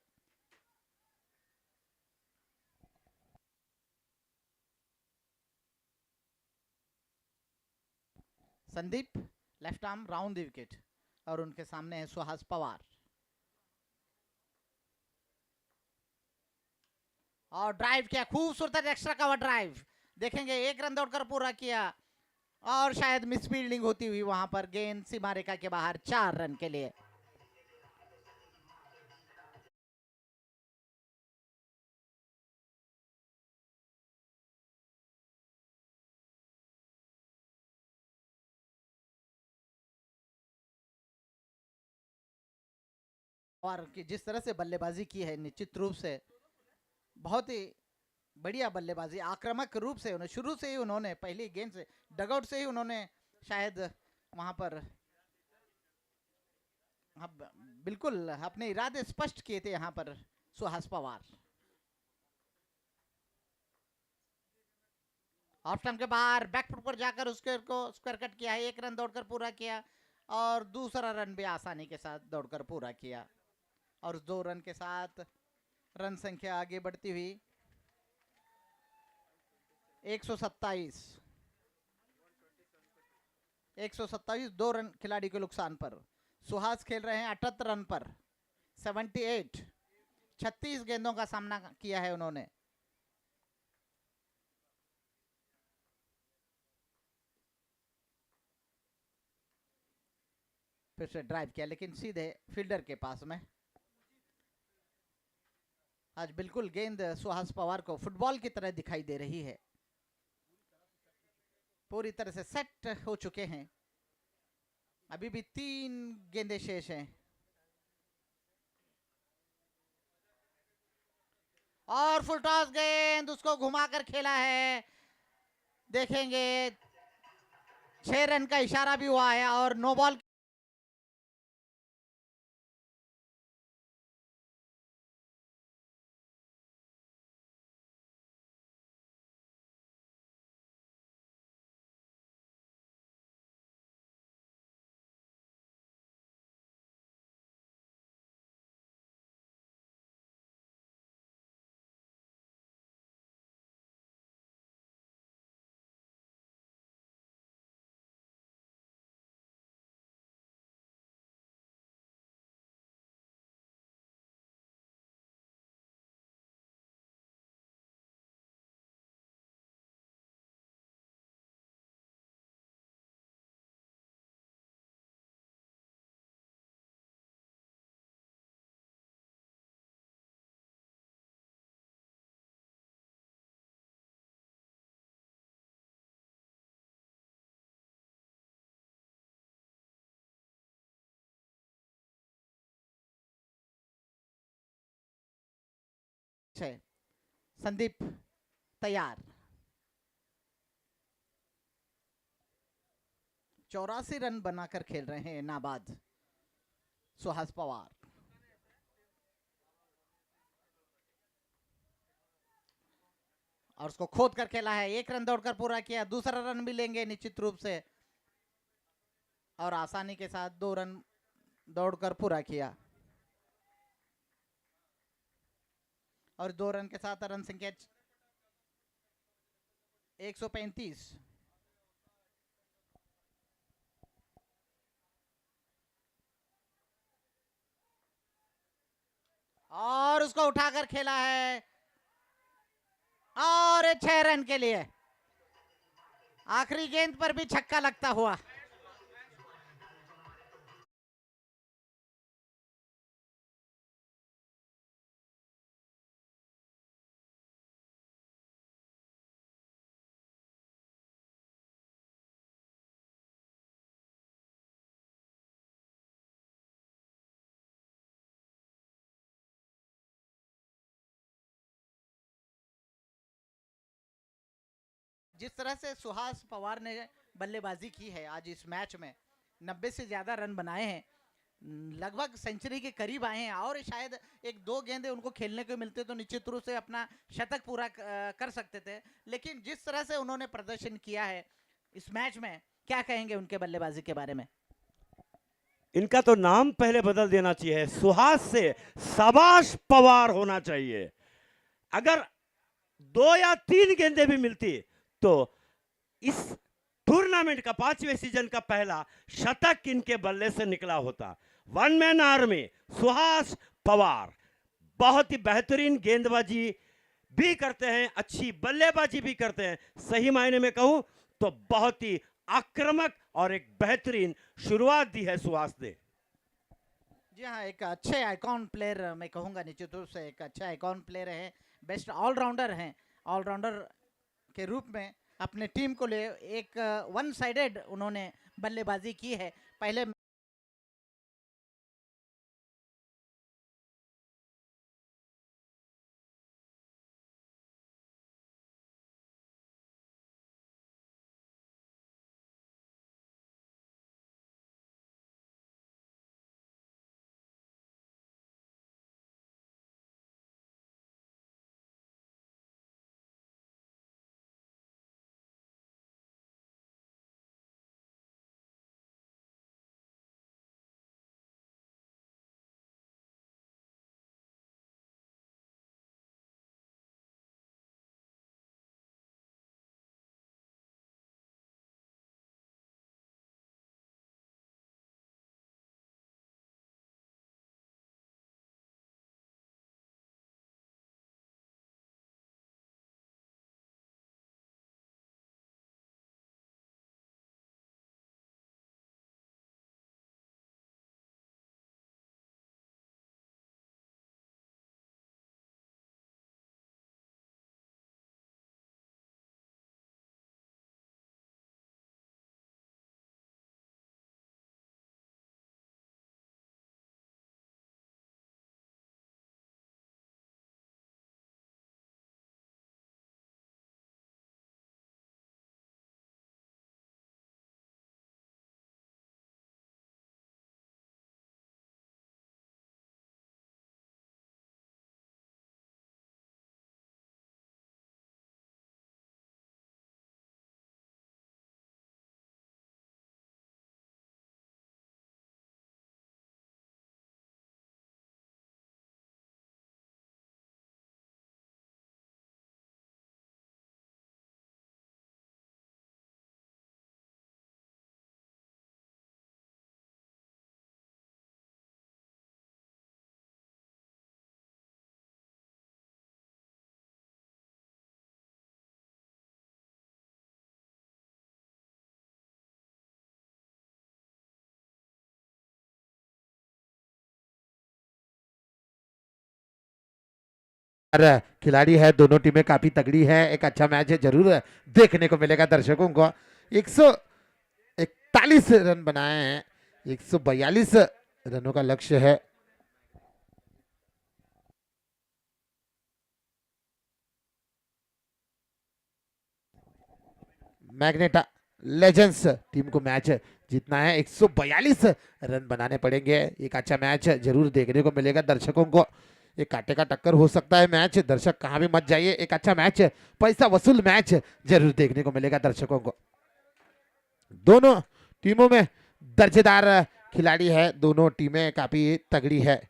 Sandeep left arm round the wicket और उनके सामने है सुहास पवार। और ड्राइव किया, खूबसूरत एक्स्ट्रा कवर ड्राइव, देखेंगे 1 रन दौड़कर पूरा किया और शायद मिस फील्डिंग होती हुई वहां पर गेंद सीमा रेखा के बाहर 4 रन के लिए। और कि जिस तरह से बल्लेबाजी की है निश्चित रूप से बहुत ही बढ़िया बल्लेबाजी, आक्रामक रूप से उन्होंने शुरू से ही उन्होंने पहली गेंद से डगआउट से ही उन्होंने शायद वहां पर बिल्कुल अपने इरादे स्पष्ट किए थे यहाँ पर सुहास पवार। ऑफ स्टंप के बाहर बैकफुट पर जाकर उसके को स्क्वायर कट किया है, 1 रन दौड़कर पूरा किया और दूसरा रन भी आसानी के साथ दौड़कर पूरा किया और 2 रन के साथ रन संख्या आगे बढ़ती हुई 127, 2 रन खिलाड़ी के नुकसान पर। सुहास खेल रहे हैं 78 रन पर, 78, 36 गेंदों का सामना किया है उन्होंने। फिर से ड्राइव किया लेकिन सीधे फील्डर के पास में। आज बिल्कुल गेंद सुहास पवार को फुटबॉल की तरह दिखाई दे रही है, पूरी तरह से सेट हो चुके हैं। अभी भी 3 गेंदें शेष हैं और फुल टॉस गेंद, उसको घुमाकर खेला है, देखेंगे 6 रन का इशारा भी हुआ है और नो बॉल है। संदीप तैयार, 84 रन बनाकर खेल रहे हैं नाबाद सुहास पवार। और उसको खोद कर खेला है, 1 रन दौड़कर पूरा किया, दूसरा रन भी लेंगे निश्चित रूप से, और आसानी के साथ 2 रन दौड़कर पूरा किया, और 2 रन के साथ रन संख्या 135। और उसको उठाकर खेला है, और 6 रन के लिए आखिरी गेंद पर भी छक्का लगता हुआ। जिस तरह से सुहास पवार ने बल्लेबाजी की है आज इस मैच में, 90 से ज्यादा रन बनाए हैं, लगभग सेंचुरी के करीब आए हैं, और शायद 1-2 गेंदे उनको खेलने को मिलते तो निश्चित रूप से अपना शतक पूरा कर सकते थे। लेकिन जिस तरह से उन्होंने प्रदर्शन किया है इस मैच में, क्या कहेंगे उनके बल्लेबाजी के बारे में? इनका तो नाम पहले बदल देना चाहिए, सुहास से शाबाश पवार होना चाहिए। अगर 2 या 3 गेंदें भी मिलती तो इस टूर्नामेंट का 5वें सीजन का पहला शतक इनके बल्ले से निकला होता। 1 मैन आर्मी सुहास पवार बहुत ही बेहतरीन गेंदबाजी भी करते हैं, अच्छी बल्लेबाजी भी करते हैं। सही मायने में कहूं तो बहुत ही आक्रामक और एक बेहतरीन शुरुआत दी है सुहास ने। जी हाँ, एक अच्छे आइकॉन प्लेयर मैं कहूँगा, निश्चित रूप से एक अच्छा आइकॉन प्लेयर है, बेस्ट ऑलराउंडर हैं। ऑलराउंडर के रूप में अपने टीम को ले एक 1 साइडेड उन्होंने बल्लेबाजी की है। पहले खिलाड़ी है, दोनों टीमें काफी तगड़ी है, एक अच्छा मैच है, जरूर देखने को मिलेगा दर्शकों को। 141 रन बनाए हैं, 142 रनों का लक्ष्य है। मैग्नेटा लेजेंड्स टीम को मैच जीतना है। 142 रन बनाने पड़ेंगे। एक अच्छा मैच जरूर देखने को मिलेगा दर्शकों को। एक कांटे का टक्कर हो सकता है मैच। दर्शक कहां भी मत जाइए। एक अच्छा मैच, पैसा वसूल मैच जरूर देखने को मिलेगा दर्शकों को। दोनों टीमों में दर्जेदार खिलाड़ी है। दोनों टीमें काफी तगड़ी है।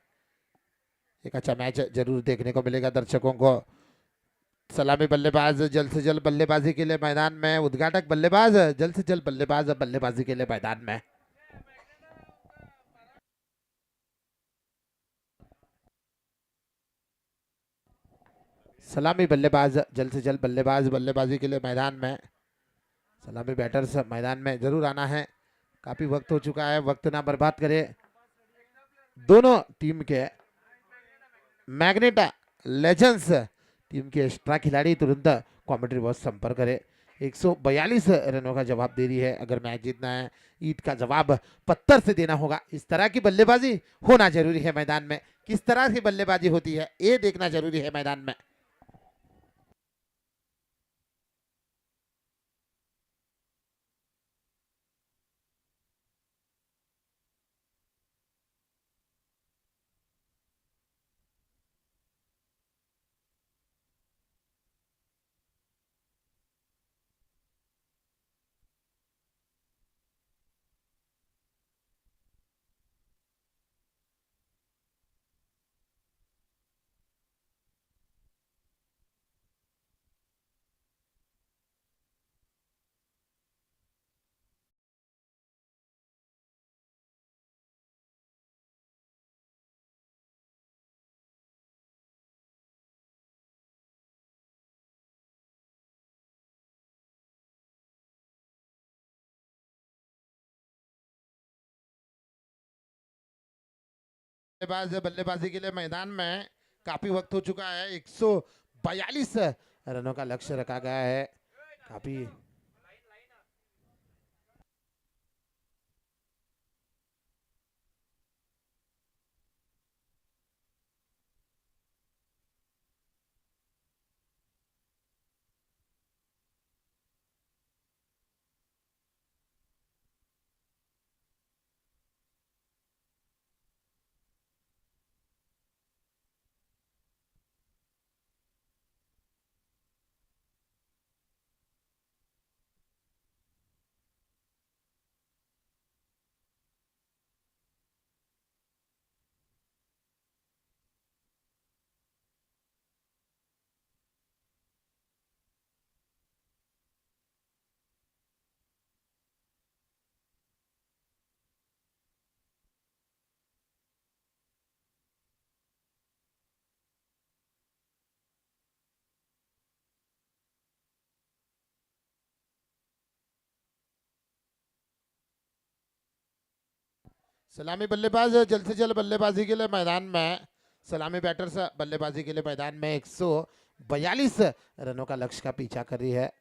एक अच्छा मैच जरूर देखने को मिलेगा दर्शकों को। सलामी बल्लेबाज जल्द से जल्द बल्लेबाजी के लिए मैदान में। उद्घाटक बल्लेबाज जल्द से जल्द बल्लेबाजी के लिए मैदान में। सलामी बल्लेबाज जल्द से जल्द बल्लेबाजी के लिए मैदान में। सलामी बैटर्स मैदान में जरूर आना है। काफी वक्त हो चुका है, वक्त ना बर्बाद करे। दोनों टीम के मैग्नेटा लेजेंड्स टीम के एक्स्ट्रा खिलाड़ी तुरंत कमेंट्री बॉक्स संपर्क करे। 142 रनों का जवाब दे रही है। अगर मैच जीतना है ईद का जवाब पत्थर से देना होगा। इस तरह की बल्लेबाजी होना जरूरी है मैदान में। किस तरह की बल्लेबाजी होती है ये देखना जरूरी है मैदान में। बल्लेबाजी के लिए मैदान में। काफी वक्त हो चुका है। 142 रनों का लक्ष्य रखा गया है। काफी सलामी बल्लेबाज जल्द से जल्द बल्लेबाजी के लिए मैदान में। सलामी बैटर्स बल्लेबाजी के लिए मैदान में। 142 रनों का लक्ष्य का पीछा कर रही है।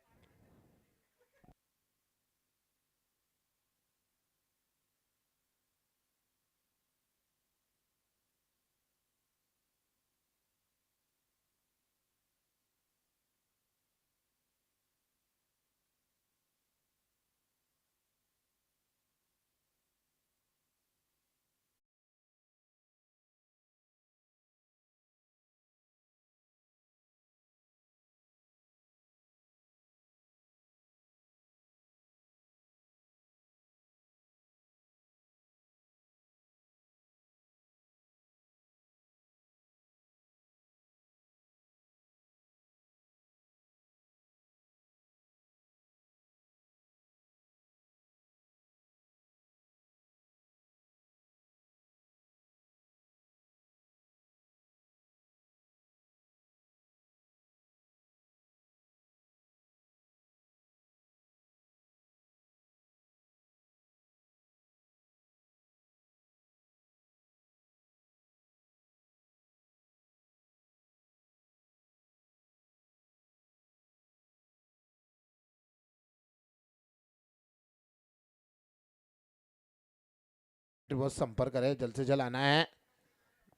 वो संपर्क करे, जल्द से जल्द आना है।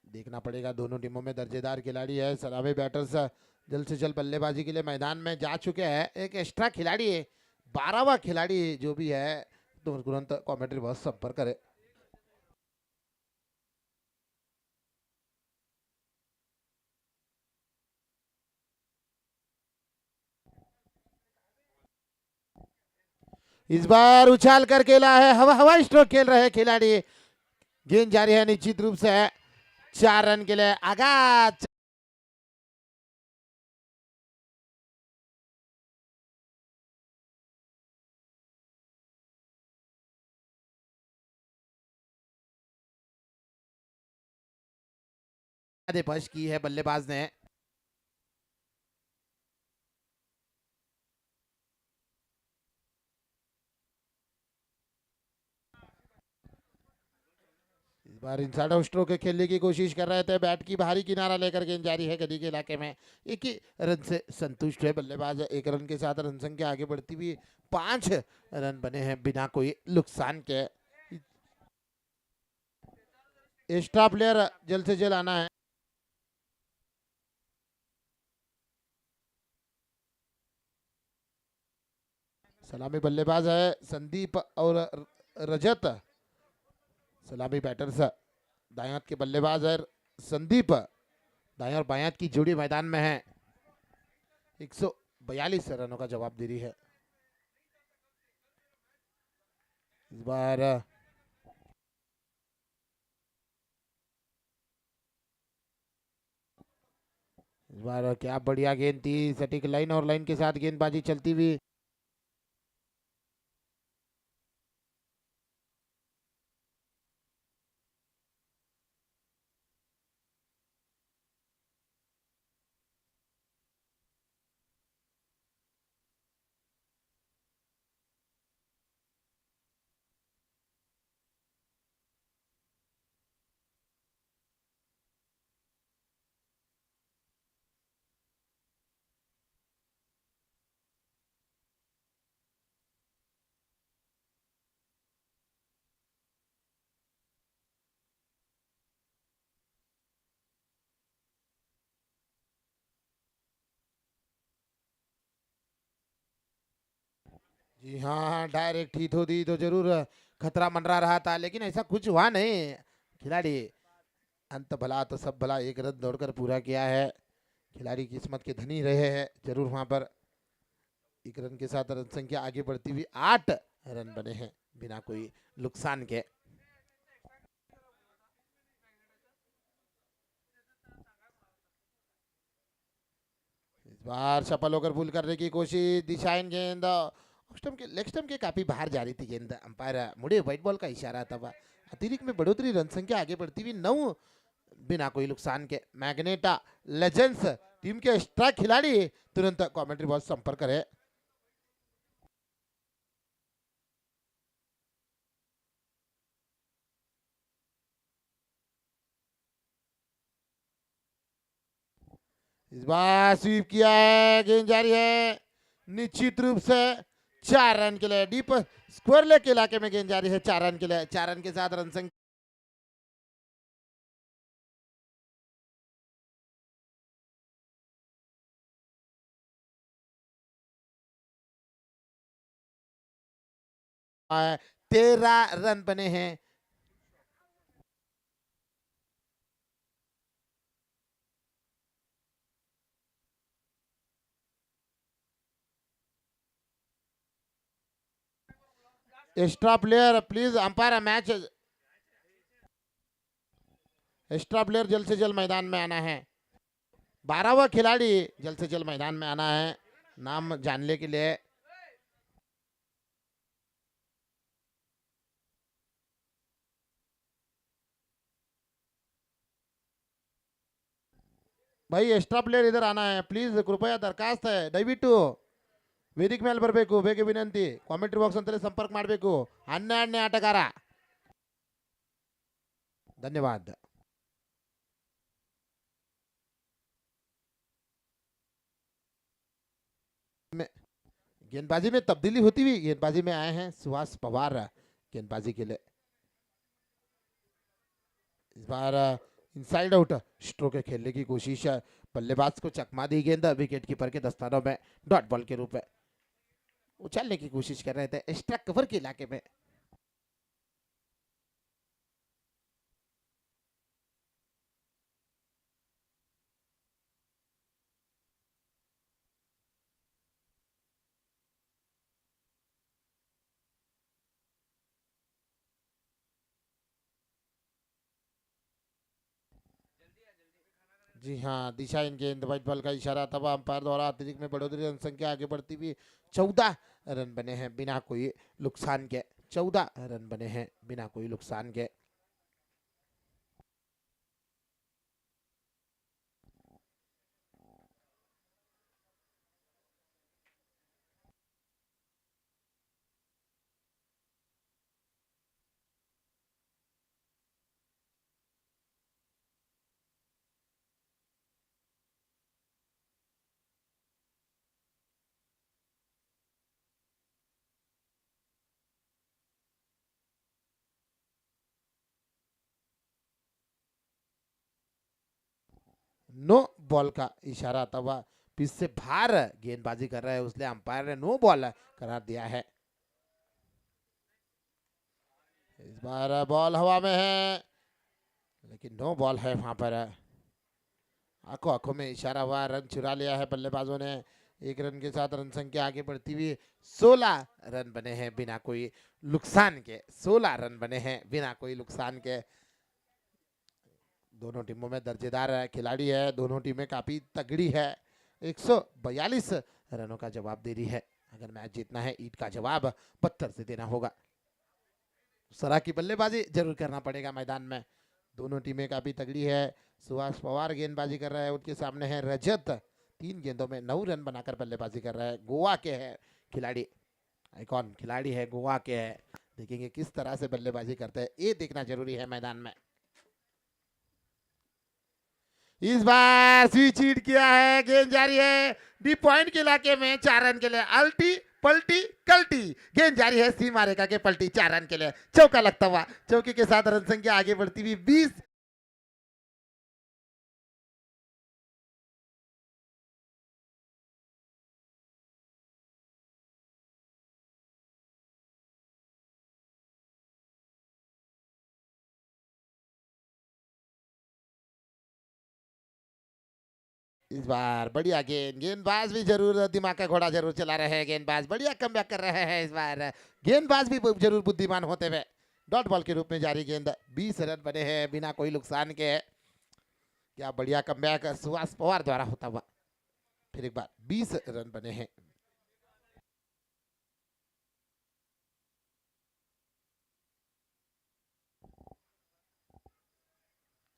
देखना पड़ेगा। दोनों टीमों में दर्जेदार खिलाड़ी है। सलामी बैटर्स जल्द से जल्द बल्लेबाजी के लिए मैदान में जा चुके हैं। एक एक्स्ट्रा खिलाड़ी 12वां खिलाड़ी जो भी है तो तुरंत कमेंट्री बॉक्स संपर्क करें। इस बार उछाल कर खेला है, हवा हवा स्ट्रोक खेल रहे हैं खिलाड़ी। गेंद जारी है निश्चित रूप से 4 रन के लिए आगाज। बश की है बल्लेबाज ने। इस बार इनसाइड आउट स्ट्रोक खेलने की कोशिश कर रहे थे, बैट की बाहरी किनारा लेकर गेंद जारी है गली के इलाके में। एक ही रन से संतुष्ट है बल्लेबाज, 1 रन के साथ रन संख्या आगे बढ़ती हुई 5 रन बने हैं बिना कोई नुकसान के। एक्स्ट्रा प्लेयर जल्द से जल्द आना है। सलामी बल्लेबाज है संदीप और रजत। सलामी बैटर्स दाएं हाथ के बल्लेबाज है संदीप। दाएं और बाएं हाथ की जोड़ी मैदान में है। 142 रनों का जवाब दे रही है। इस बार क्या बढ़िया गेंद थी, सटीक लाइन और लाइन के साथ गेंदबाजी चलती हुई। जी हाँ, डायरेक्ट हिट होती तो जरूर खतरा मंडरा रहा था, लेकिन ऐसा कुछ हुआ नहीं। खिलाड़ी अंत भला तो सब भला, 1 रन दौड़कर पूरा किया है। खिलाड़ी किस्मत के धनी रहे हैं जरूर वहां पर। 1 रन के साथ रन संख्या आगे बढ़ती हुई 8 रन बने हैं बिना कोई नुकसान के। इस बार सफल होकर पुल करने की कोशिश, दिशाहीन गेंद लेग स्टंप के काफी बाहर जा रही थी गेंद। अंपायर मुड़े व्हाइट बॉल का इशारा था। अतिरिक्त में बढ़ोतरी, रन संख्या आगे बढ़ती हुई 9 बिना कोई नुकसान के। मैग्नेटा लेजेंड्स टीम के एक्स्ट्रा खिलाड़ी तुरंत कमेंट्री बॉक्स संपर्क करें। इस बार स्वीप किया है, गेंद जारी है निश्चित रूप से 4 रन के लिए। डीप स्क्वायर लेग के इलाके में गेंद जारी है 4 रन के लिए। 4 रन के साथ रन संख्या है, 13 रन बने हैं। Extra player please, umpire match. Extra player जल्द से जल्द मैदान में आना है। 12वां खिलाड़ी जल्द से जल्द मैदान में आना है नाम जानने के लिए। भाई एक्स्ट्रा प्लेयर इधर आना है प्लीज, कृपया दरखास्त है, ದಯವಿಟ್ಟು ವೇದಿಕೆ ಮೇಲೆ ಬರಬೇಕು, ಬೇಗ ವಿನಂತಿ। ಕಾಮೆಂಟ್ರಿ ಬಾಕ್ಸ್ ಅಂತಲೇ ಸಂಪರ್ಕ ಮಾಡಬೇಕು 12ನೇ ಆಟಗಾರ। धन्यवाद। गेंदबाजी में तब्दीली होती हुई गेंदबाजी में आए हैं सुहास पवार गेंदबाजी के लिए। इस बार इनसाइड आउट स्ट्रोक खेलने की कोशिश, बल्लेबाज को चकमा दी गेंद विकेट कीपर के दस्तानों में डॉट बॉल के रूप में। उछालने की कोशिश कर रहे थे एक्स्ट्रा कवर के इलाके में। जी हाँ, दिशा इन गेंद व्हाइट बॉल का इशारा था अंपायर द्वारा। अतिरिक्त में बढ़ोतरी रन संख्या आगे बढ़ती हुई 14 रन बने हैं बिना कोई नुकसान के। 14 रन बने हैं बिना कोई नुकसान के। नो बॉल का इशारा था पिच से बाहर गेंदबाजी कर रहा है, उसलिए अंपायर ने नो बॉल करार दिया है। इस बार बॉल हवा में है लेकिन नो बॉल है वहां पर। आंखों आंखों में इशारा हुआ, रन चुरा लिया है बल्लेबाजों ने। 1 रन के साथ रन संख्या आगे बढ़ती हुई 16 रन बने हैं बिना कोई नुकसान के। 16 रन बने हैं बिना कोई नुकसान के। दोनों टीमों में दर्जेदार खिलाड़ी है, दोनों टीमें काफी तगड़ी है। 142 रनों का जवाब दे रही है। अगर मैच जीतना है ईट का जवाब पत्थर से देना होगा। सरा की बल्लेबाजी जरूर करना पड़ेगा मैदान में। दोनों टीमें काफी तगड़ी है। सुहास पवार गेंदबाजी कर रहा है, उनके सामने है रजत। 3 गेंदों में 9 रन बनाकर बल्लेबाजी कर रहा है। गोवा के है खिलाड़ी, आइकॉन खिलाड़ी है, गोवा के है। देखेंगे किस तरह से बल्लेबाजी करते हैं, ये देखना जरूरी है मैदान में। इस बार स्विच हिट किया है, गेंद जारी है डी पॉइंट के इलाके में 4 रन के लिए। अल्टी पलटी कल्टी, गेंद जारी है सीमा रेखा के पलटी 4 रन के लिए। चौका लगता हुआ, चौके के साथ रन संख्या आगे बढ़ती हुई 20। इस बार बढ़िया गेंदबाज भी जरूर दिमाग का घोड़ा जरूर चला रहे हैं। गेंदबाज बढ़िया कमबैक कर रहे हैं। इस बार गेंदबाज भी जरूर बुद्धिमान होते हुए डॉट बॉल के रूप में जारी गेंद। 20 रन बने हैं बिना कोई नुकसान के। क्या बढ़िया कमबैक सुहास पवार द्वारा होता हुआ। फिर एक बार 20 रन बने हैं।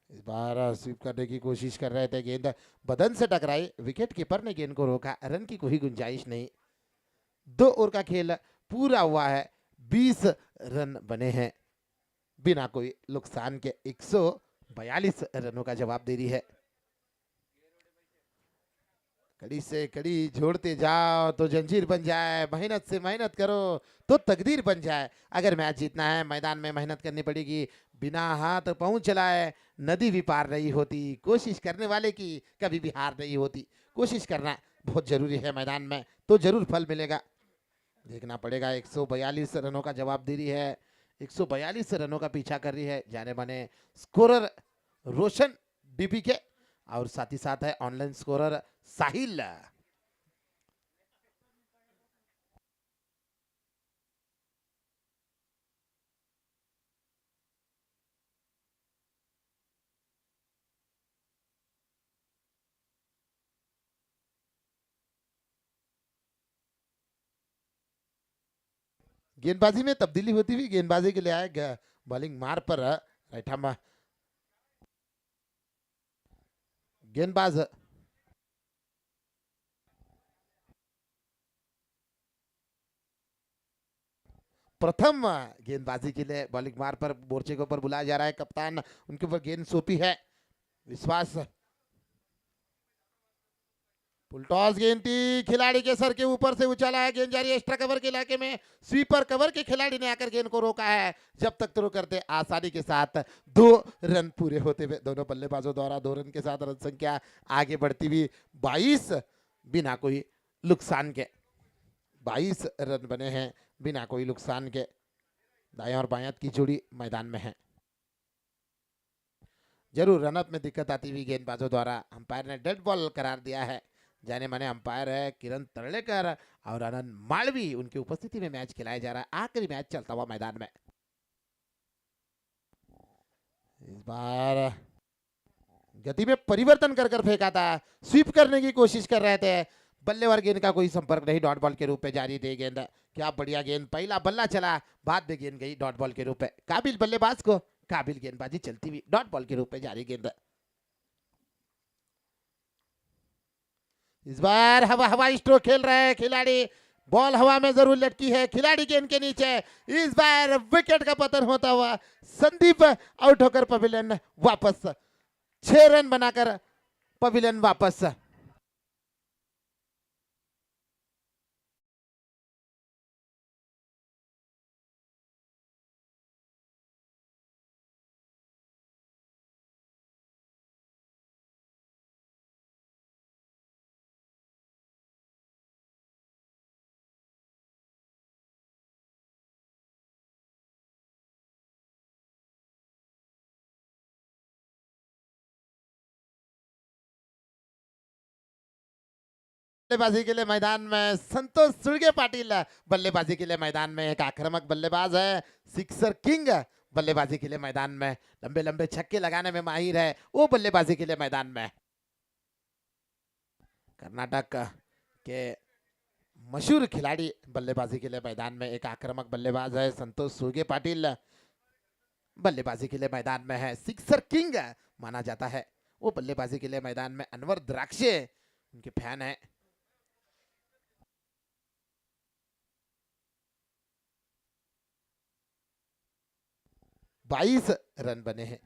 इस बार स्वीप करने की कोशिश कर रहे थे, गेंद बदन से टकराई, विकेट कीपर ने गेंद को रोका। रन की कोई गुंजाइश नहीं। 2 ओवर का खेल पूरा हुआ है। 20 रन बने हैं बिना कोई नुकसान के। 142 रनों का जवाब दे रही है। कड़ी से कड़ी जोड़ते जाओ तो जंजीर बन जाए, मेहनत से मेहनत करो तो तकदीर बन जाए। अगर मैच जीतना है मैदान में मेहनत करनी पड़ेगी। बिना हाथ पांव चलाए नदी भी पार नहीं होती। कोशिश करने वाले की कभी भी हार नहीं होती। कोशिश करना बहुत जरूरी है मैदान में, तो जरूर फल मिलेगा। देखना पड़ेगा। 142 रनों का जवाब दे रही है। 142 रनों का पीछा कर रही है जाने माने स्कोरर रोशन डीपी के, और साथ ही साथ है ऑनलाइन स्कोरर साहिल। गेंदबाजी में तब्दीली होती हुई गेंदबाजी के लिए आए बॉलिंग मार पर राइट हैम गेंदबाज प्रथम गेंदबाजी के लिए बॉलिंग मार पर मोर्चे के ऊपर बुलाया जा रहा है। कप्तान उनके ऊपर गेंद सौंपी है। विश्वास फुलटॉस गेंद थी, खिलाड़ी के सर के ऊपर से उछाला है। गेंद जारी एक्स्ट्रा कवर के इलाके में। स्वीपर कवर के खिलाड़ी ने आकर गेंद को रोका है। जब तक थ्रो करते आसानी के साथ 2 रन पूरे होते हुए दोनों बल्लेबाजों द्वारा 2 रन के साथ रन संख्या आगे बढ़ती हुई 22 बिना कोई नुकसान के। 22 रन बने हैं बिना कोई नुकसान के। दाएं और बाएं की जोड़ी मैदान में है। जरूर रनअप में दिक्कत आती हुई गेंदबाजों द्वारा अंपायर ने डेड बॉल करार दिया है। जाने माने अंपायर है किरण तर्लेकर और आनंद मालवी, उनकी उपस्थिति में मैच खिलाया जा रहा है। आखिरी मैच चलता हुआ मैदान में। इस बार गति में परिवर्तन कर कर फेंका था, स्वीप करने की कोशिश कर रहे थे। बल्ले और गेंद का कोई संपर्क नहीं, डॉट बॉल के रूप में जारी थी गेंद। क्या बढ़िया गेंद, पहला बल्ला चला, बाद में गेंद गई डॉट बॉल के रूप में। काबिल बल्लेबाज को काबिल गेंदबाजी चलती हुई डॉट बॉल के रूप में जारी गेंद। इस बार हवा हवा स्ट्रोक खेल रहे हैं खिलाड़ी, बॉल हवा में जरूर लटकी है, खिलाड़ी गेंद के नीचे। इस बार विकेट का पतन होता हुआ संदीप आउट होकर पवेलियन वापस, 6 रन बनाकर पवेलियन वापस। बल्लेबाजी के लिए मैदान में संतोष सुरगे पाटिल, बल्लेबाजी के लिए मैदान में एक आक्रामक बल्लेबाज है। सिक्सर किंग बल्लेबाजी के लिए मैदान में, लंबे लंबे छक्के लगाने में माहिर है, वो बल्लेबाजी के लिए मैदान में। कर्नाटक के मशहूर खिलाड़ी बल्लेबाजी के लिए मैदान में एक आक्रामक बल्लेबाज है संतोष सुरगे पाटिल, बल्लेबाजी के लिए मैदान में है। सिक्सर किंग माना जाता है, वो बल्लेबाजी के लिए मैदान में। अनवर द्राक्षे उनके फैन है। बाईस रन बने हैं।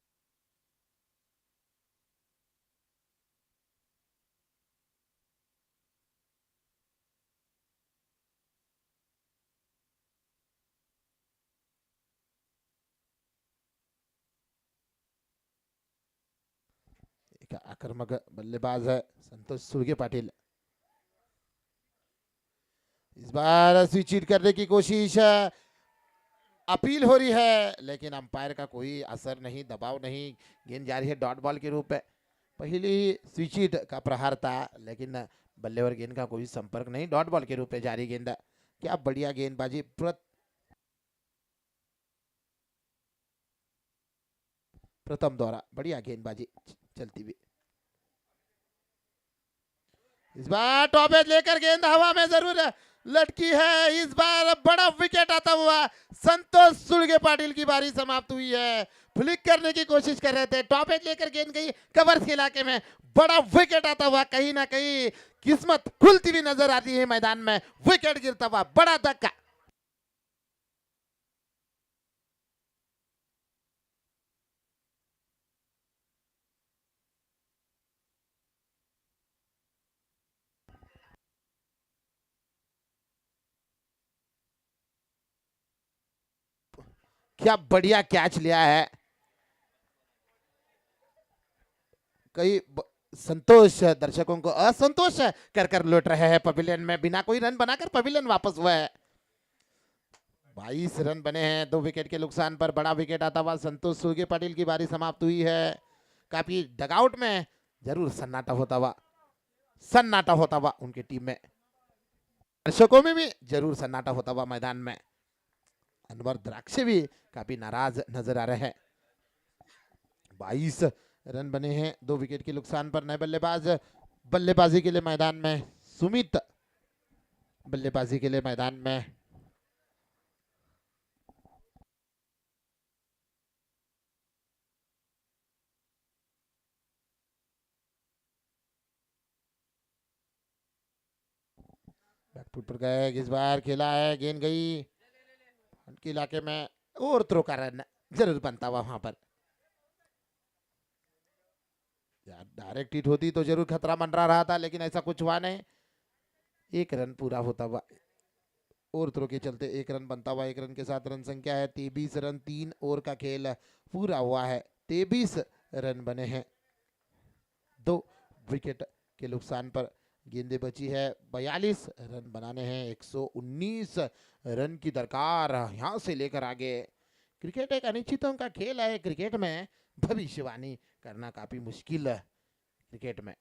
एक आक्रामक बल्लेबाज है संतोष सुरगे पाटिल। इस बार स्विच करने की कोशिश, अपील हो रही है, लेकिन अंपायर का कोई असर नहीं, दबाव नहीं। गेंद जा रही है डॉट बॉल के रूप में। पहली स्विच का प्रहार था, लेकिन बल्ले और गेंद का कोई संपर्क नहीं, डॉट बॉल के रूप में जारी गेंद। क्या बढ़िया गेंदबाजी, प्रथम द्वारा बढ़िया गेंदबाजी चलती हुई। इस बार टॉप एज लेकर गेंद हवा में जरूर लटकी है। इस बार बड़ा विकेट आता हुआ संतोष सुरगे पाटिल की बारी समाप्त हुई है। फ्लिक करने की कोशिश कर रहे थे, टॉप एज लेकर गेंद गई कवर्स के इलाके में, बड़ा विकेट आता हुआ। कहीं ना कहीं किस्मत खुलती हुई नजर आती है मैदान में, विकेट गिरता हुआ, बड़ा धक्का। क्या बढ़िया कैच लिया है। कई संतोष दर्शकों को असंतोष कर कर लौट रहे हैं पवेलियन में। बिना कोई रन बनाकर पवेलियन वापस हुआ है। 22 रन बने हैं 2 विकेट के नुकसान पर। बड़ा विकेट आता हुआ संतोष सुरगे पाटिल की बारी समाप्त हुई है। काफी डगआउट में जरूर सन्नाटा होता हुआ उनकी टीम में, दर्शकों में भी जरूर सन्नाटा होता हुआ मैदान में। अनवर द्राक्षे भी काफी नाराज नजर आ रहे हैं। 22 रन बने हैं 2 विकेट के नुकसान पर। नए बल्लेबाज बल्लेबाजी के लिए मैदान में, सुमित बल्लेबाजी के लिए मैदान में। बैकफुट पर गए, इस बार खेला है, गेंद गई के इलाके में, और थ्रो का रन जरूर बनता हुआ वहां पर। यार डायरेक्ट हिट होती तो जरूर खतरा मंडरा रहा था, लेकिन ऐसा कुछ हुआ नहीं। 1 रन पूरा होता हुआ, और थ्रो के चलते 1 रन बनता हुआ। 1 रन के साथ रन संख्या है 23 रन। 3 ओवर का खेल पूरा हुआ है। 23 रन बने हैं 2 विकेट के नुकसान पर। गेंदे बची है 42 रन बनाने हैं, 119 रन की दरकार यहां से लेकर आगे। क्रिकेट एक अनिश्चितों का खेल है, क्रिकेट में भविष्यवाणी करना काफी मुश्किल है। क्रिकेट में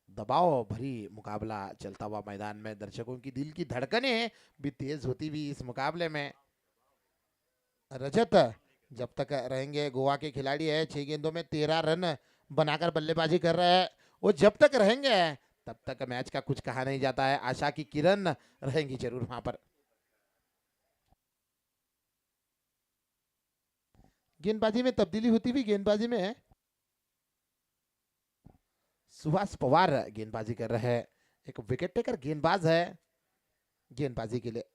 दबाव भरी मुकाबला चलता हुआ मैदान में, दर्शकों की दिल की धड़कनें भी तेज होती हुई इस मुकाबले में। रजत जब तक रहेंगे, गोवा के खिलाड़ी है, 6 गेंदों में 13 रन बनाकर बल्लेबाजी कर रहे हैं। वो जब तक रहेंगे तब तक मैच का कुछ कहा नहीं जाता है। आशा की किरण रहेंगी जरूर वहां पर। गेंदबाजी में तब्दीली होती हुई, गेंदबाजी में सुहास पवार गेंदबाजी कर रहे हैं। एक विकेट टेकर गेंदबाज है गेंदबाजी के लिए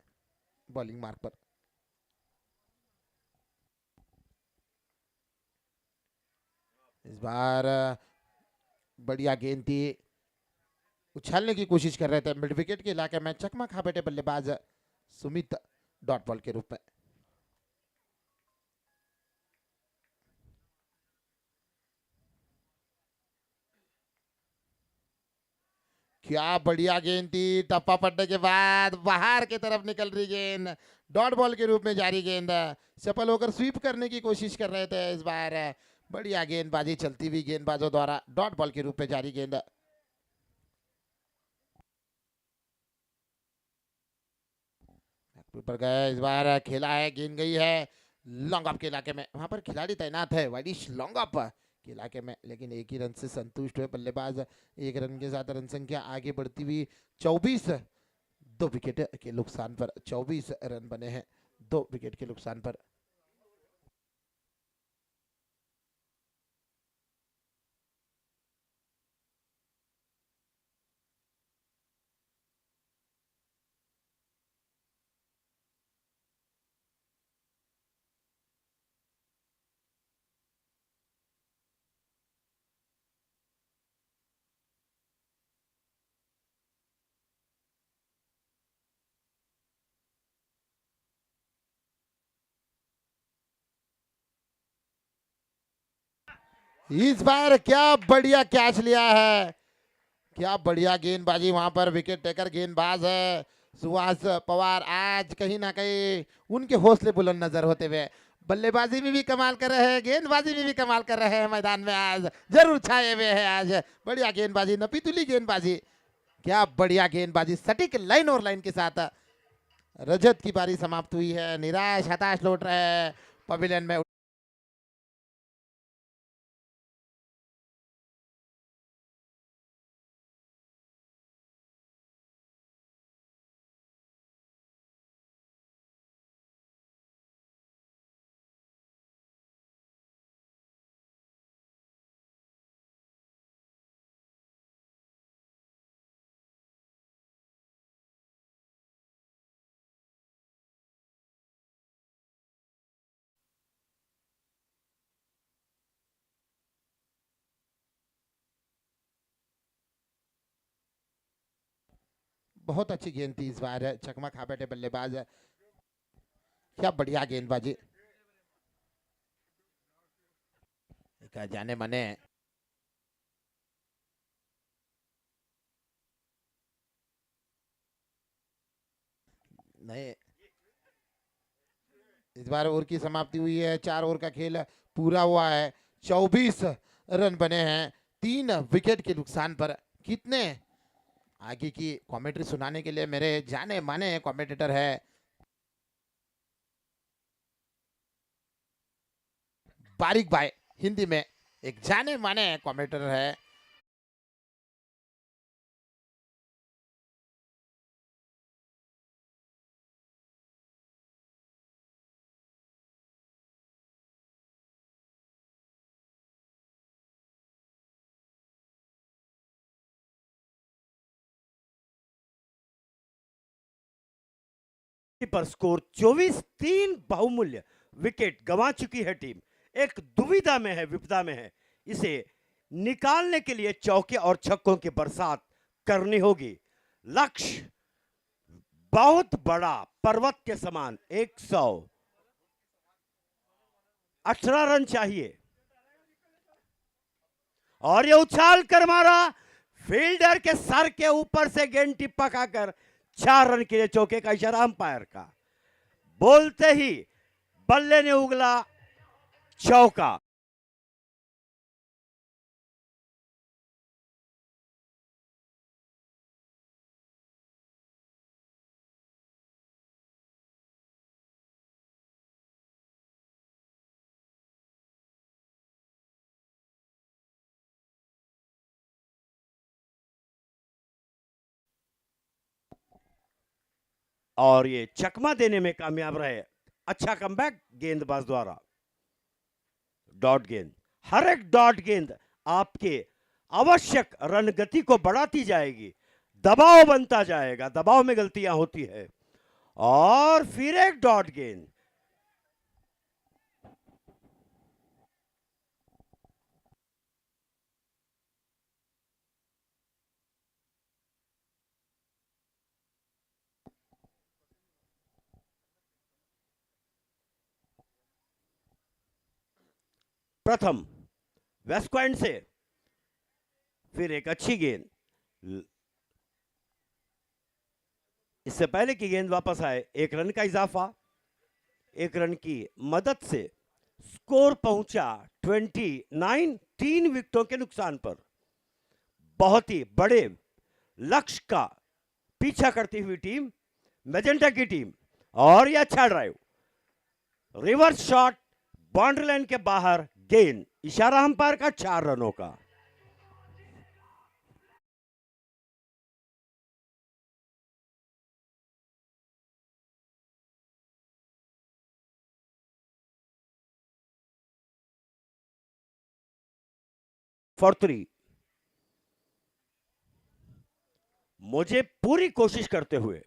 बॉलिंग मार्क पर। इस बार बढ़िया गेंद थी, उछालने की कोशिश कर रहे थे मिड विकेट के इलाके में। चकमा खा बैठे बल्लेबाज सुमित डॉट बॉल के रूप में। क्या बढ़िया गेंद थी, टप्पा पड़ने के बाद बाहर की तरफ निकल रही गेंद, डॉट बॉल के रूप में जारी गेंद। सफल होकर स्वीप करने की कोशिश कर रहे थे इस बार। बढ़िया गेंदबाजी चलती हुई गेंदबाजों द्वारा, डॉट बॉल के रूप में जारी गेंद। पर गए इस बार, खेला है, गेंद गई है लॉन्ग ऑफ के इलाके में। वहां पर खिलाड़ी तैनात है वाइडिश लॉन्ग ऑफ के इलाके में, लेकिन एक ही रन से संतुष्ट हुए बल्लेबाज। एक रन के साथ रन संख्या आगे बढ़ती हुई 24, 2 विकेट के नुकसान पर 24 रन बने हैं, 2 विकेट के नुकसान पर। इस बार क्या बढ़िया कैच लिया है, क्या बढ़िया गेंदबाजी वहां पर। विकेट टेकर गेंदबाज है सुहास पवार। आज कहीं ना कहीं उनके हौसले बुलंद नजर होते हुए, बल्लेबाजी में भी कमाल कर रहे हैं, गेंदबाजी में भी कमाल कर रहे हैं। मैदान में आज जरूर छाए हुए हैं। आज बढ़िया गेंदबाजी, नपीतुली गेंदबाजी, क्या बढ़िया गेंदबाजी, सटीक लाइन और लाइन के साथ। रजत की पारी समाप्त हुई है, निराश हताश लौट रहे हैं पवेलियन में। बहुत अच्छी गेंद थी इस बार, चकमा खा बैठे बल्लेबाज। क्या बढ़िया गेंदबाजी, जाने माने नहीं। इस बार ओवर की समाप्ति हुई है, 4 ओवर का खेल पूरा हुआ है, 24 रन बने हैं, 3 विकेट के नुकसान पर। कितने आगे की कमेंट्री सुनाने के लिए मेरे जाने माने कमेंटेटर है बारिक भाई, हिंदी में एक जाने माने कमेंटेटर है। पर स्कोर 24-3 बहुमूल्य विकेट गंवा चुकी है टीम। एक दुविधा में है, विपदा में है। इसे निकालने के लिए चौके और छक्कों की बरसात करनी होगी। लक्ष्य बहुत बड़ा, पर्वत के समान, 118 रन चाहिए। और ये उछाल कर मारा, फील्डर के सर के ऊपर से गेंद टिप्पा खाकर 4 रन के लिए चौके का इशारा अंपायर का। बोलते ही बल्ले ने उगला चौका। और ये चकमा देने में कामयाब रहे। अच्छा कमबैक गेंदबाज द्वारा। डॉट गेंद, हर एक डॉट गेंद आपके आवश्यक रन गति को बढ़ाती जाएगी, दबाव बनता जाएगा, दबाव में गलतियां होती है। और फिर एक डॉट गेंद, प्रथम वेस्ट पॉइंट से फिर एक अच्छी गेंद। इससे पहले की गेंद वापस आए, 1 रन का इजाफा। 1 रन की मदद से स्कोर पहुंचा 29, 3 विकेटों के नुकसान पर। बहुत ही बड़े लक्ष्य का पीछा करती हुई टीम मैजेंटा की टीम। और यह अच्छा drive, reverse shot, boundary line के बाहर गेंद, इशारा अंपायर का 4 रनों का। फॉर 3। मुझे पूरी कोशिश करते हुए,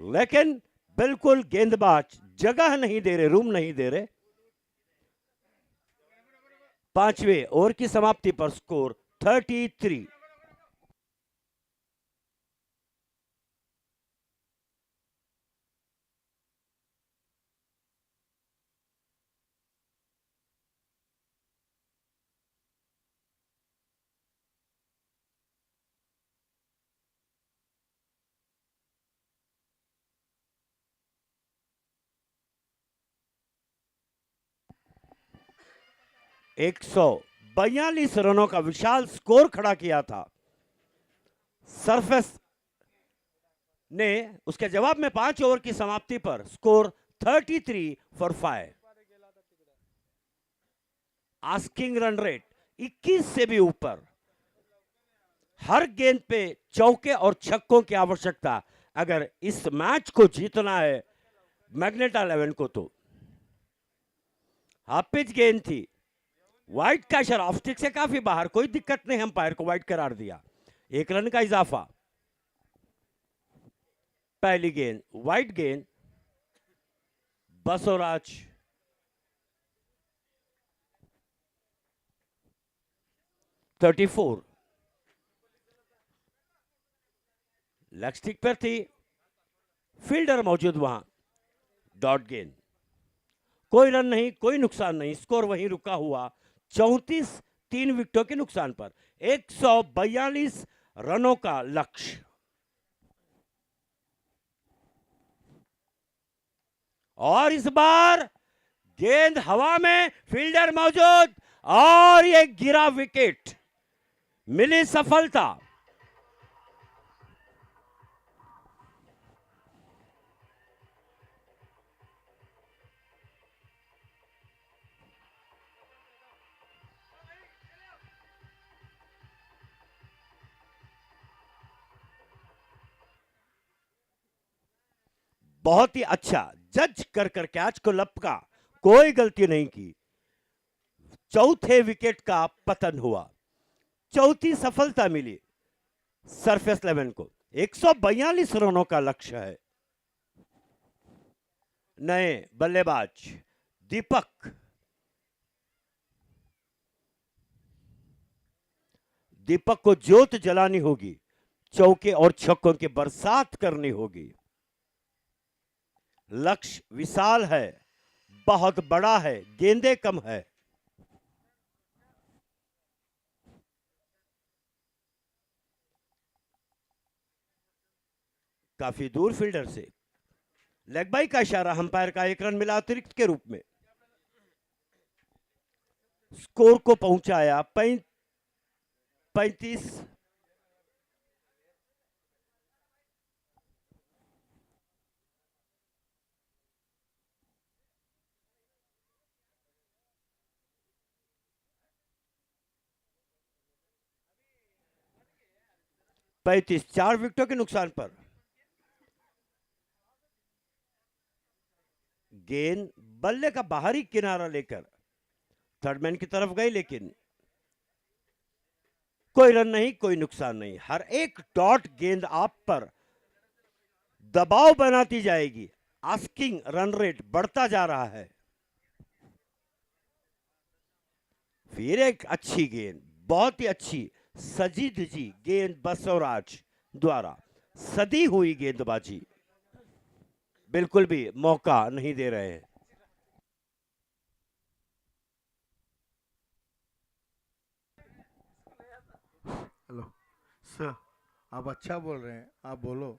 लेकिन बिल्कुल गेंदबाज जगह नहीं दे रहे, रूम नहीं दे रहे। 5वें ओवर की समाप्ति पर स्कोर 33। एक 142 रनों का विशाल स्कोर खड़ा किया था सरफेस ने। उसके जवाब में 5 ओवर की समाप्ति पर score 33 for 5। Asking run rate 21 से भी ऊपर। हर गेंद पे चौके और छक्कों की आवश्यकता अगर इस मैच को जीतना है मैग्नेटा 11 को। तो हाफ पिच गेंद थी, वाइड का इशारा, ऑफ स्टिक से काफी बाहर, कोई दिक्कत नहीं, अंपायर को वाइड करार दिया। 1 रन का इजाफा। पहली गेंद वाइड गेंद, बसोराज (34) लेग स्टिक पर थी, फील्डर मौजूद वहां। डॉट गेंद, कोई रन नहीं, कोई नुकसान नहीं, स्कोर वहीं रुका हुआ 34, 3 विकेटों के नुकसान पर। 142 रनों का लक्ष्य। और इस बार गेंद हवा में, फील्डर मौजूद, और ये गिरा विकेट, मिली सफलता। बहुत ही अच्छा जज कर कैच को लपका, कोई गलती नहीं की। चौथे विकेट का पतन हुआ, चौथी सफलता मिली सरफेस 11 को। 142 रनों का लक्ष्य है। नए बल्लेबाज दीपक को ज्योत जलानी होगी, चौके और छक्कों की बरसात करनी होगी। लक्ष्य विशाल है, बहुत बड़ा है, गेंदें कम है। काफी दूर फील्डर से लेग बाई का इशारा, अंपायर का 1 रन मिला अतिरिक्त के रूप में। स्कोर को पहुंचाया 35। पैंतीस 4 विकेटों के नुकसान पर गेंद बल्ले का बाहरी किनारा लेकर थर्डमैन की तरफ गई, लेकिन कोई रन नहीं, कोई नुकसान नहीं। हर एक डॉट गेंद आप पर दबाव बनाती जाएगी। आस्किंग रन रेट बढ़ता जा रहा है। फिर एक अच्छी गेंद, बहुत ही अच्छी सजी धजी गेंद, बसवराज द्वारा सदी हुई गेंदबाजी, बिल्कुल भी मौका नहीं दे रहे हैं। हेलो सर, आप अच्छा बोल रहे हैं, आप बोलो।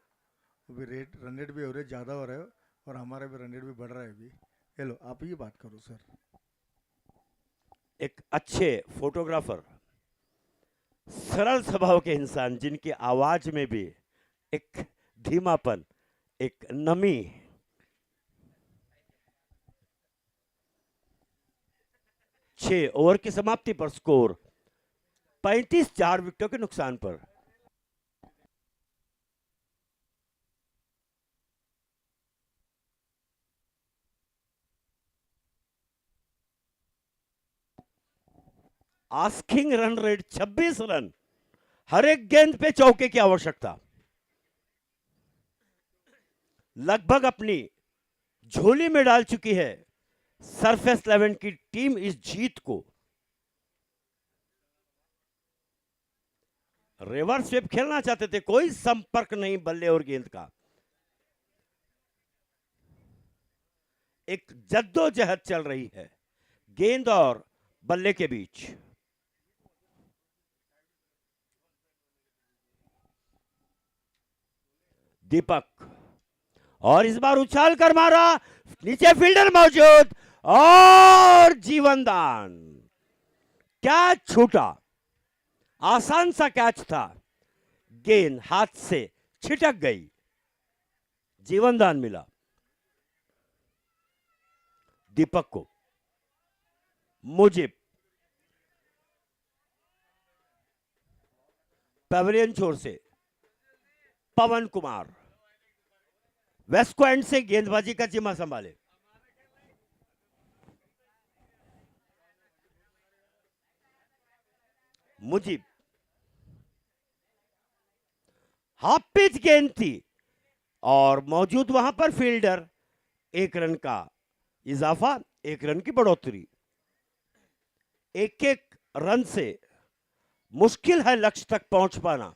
अभी रन रेट भी हो रहे ज़्यादा हो रहे हो और हमारा भी रन रेट भी बढ़ रहा है अभी। हेलो, आप ही बात करो सर। एक अच्छे फोटोग्राफर, सरल स्वभाव के इंसान, जिनकी आवाज में भी एक धीमापन, एक नमी। छह ओवर की समाप्ति पर स्कोर 35, 4 विकेटों के नुकसान पर। Asking run rate 26 run. हर एक गेंद पे चौके की आवश्यकता। लगभग अपनी झोली में डाल चुकी है सरफेस 11 की टीम इस जीत को। रिवर्स स्वीप खेलना चाहते थे, कोई संपर्क नहीं बल्ले और गेंद का। एक जद्दोजहद चल रही है गेंद और बल्ले के बीच। दीपक, और इस बार उछाल कर मारा, नीचे फील्डर मौजूद और जीवनदान। कैच छूटा, आसान सा कैच था, गेंद हाथ से छिटक गई, जीवनदान मिला दीपक को। मुजिब पेविलियन छोर से पवन कुमार वेस्ट को एंड से गेंदबाजी का जिम्मा संभाले। मुजिब, हाफ पिच गेंद थी और मौजूद वहां पर फील्डर। 1 रन का इजाफा, 1 रन की बढ़ोतरी। एक एक रन से मुश्किल है लक्ष्य तक पहुंच पाना।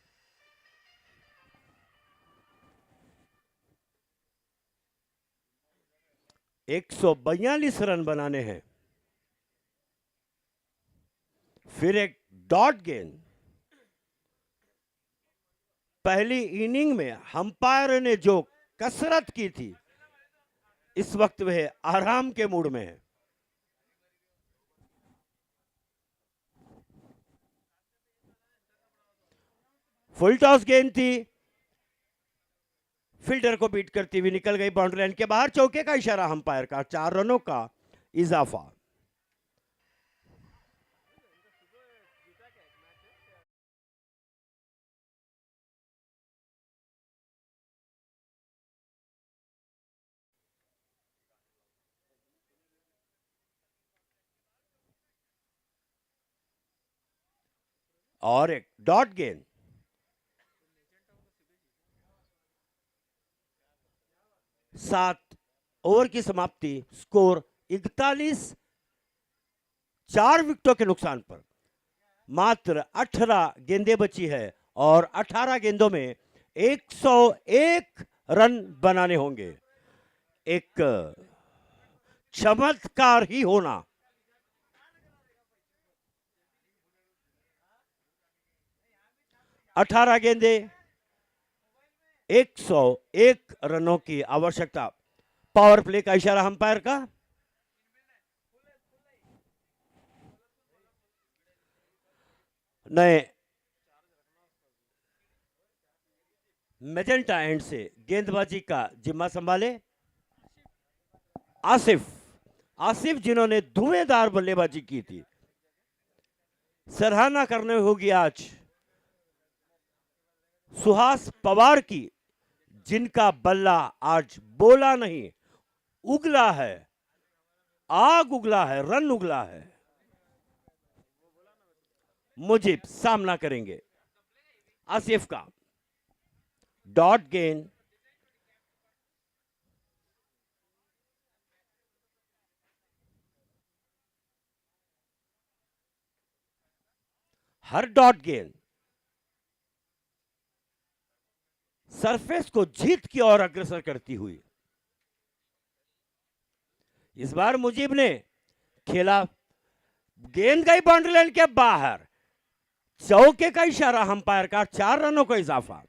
एक 142 रन बनाने हैं। फिर एक डॉट गेंद। पहली इनिंग में अंपायर ने जो कसरत की थी, इस वक्त वह आराम के मूड में है। फुल टॉस गेंद थी, फील्डर को बीट करती हुई निकल गई बाउंड्री लाइन के बाहर। चौके का इशारा अंपायर का, 4 रनों का इजाफा। और एक डॉट गेंद। सात ओवर की समाप्ति, स्कोर 41, 4 विकेटों के नुकसान पर। मात्र 18 गेंदें बची है और 18 गेंदों में 101 रन बनाने होंगे। एक चमत्कार ही होना। अठारह गेंदे, 101 रनों की आवश्यकता। पावर प्ले का इशारा अंपायर का। नए मेजेंटा एंड से गेंदबाजी का जिम्मा संभाले आसिफ। आसिफ जिन्होंने धुएंधार बल्लेबाजी की थी, सराहना करने होगी आज सुहास पवार की, जिनका बल्ला आज बोला नहीं, उगला है, आग उगला है, रन उगला है। मुजीब सामना करेंगे आसिफ का। डॉट गेंद, हर डॉट गेंद सरफेस को जीत की ओर अग्रसर करती हुई। इस बार मुजीब ने खेला, गेंद गई बाउंड्री लाइन के बाहर, चौके का इशारा अंपायर का। 4 रनों का इजाफा।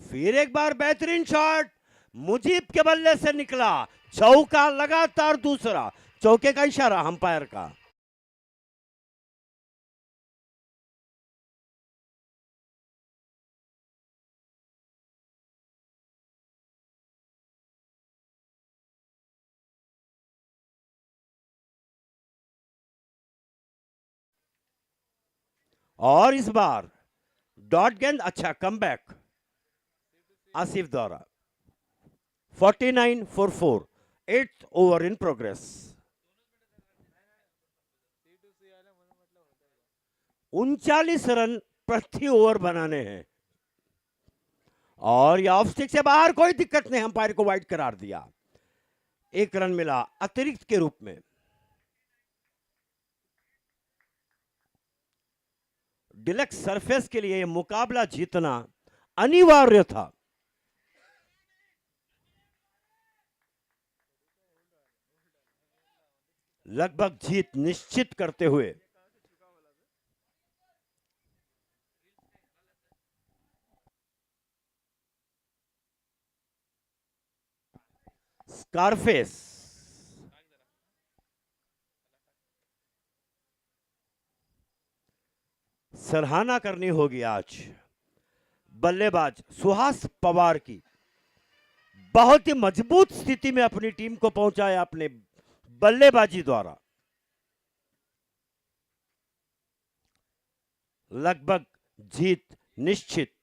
फिर एक बार बेहतरीन शॉट, मुजीब के बल्ले से निकला, चौका, लगातार दूसरा, चौके का इशारा अंपायर का। और इस बार डॉट गेंद, अच्छा कमबैक आसिफ द्वारा। 49 for 4, 8th over in progress. 39 run प्रति ओवर बनाने हैं और यह ऑफ स्टिक से बाहर, कोई दिक्कत नहीं, अंपायर को वाइड करार दिया। 1 रन मिला अतिरिक्त के रूप में। डिलक्स सरफेस के लिए मुकाबला जीतना अनिवार्य था। लगभग जीत निश्चित करते हुए स्कारफेस सराहना करनी होगी आज बल्लेबाज सुहास पवार की। बहुत ही मजबूत स्थिति में अपनी टीम को पहुंचाया अपने बल्लेबाजी द्वारा। लगभग जीत निश्चित।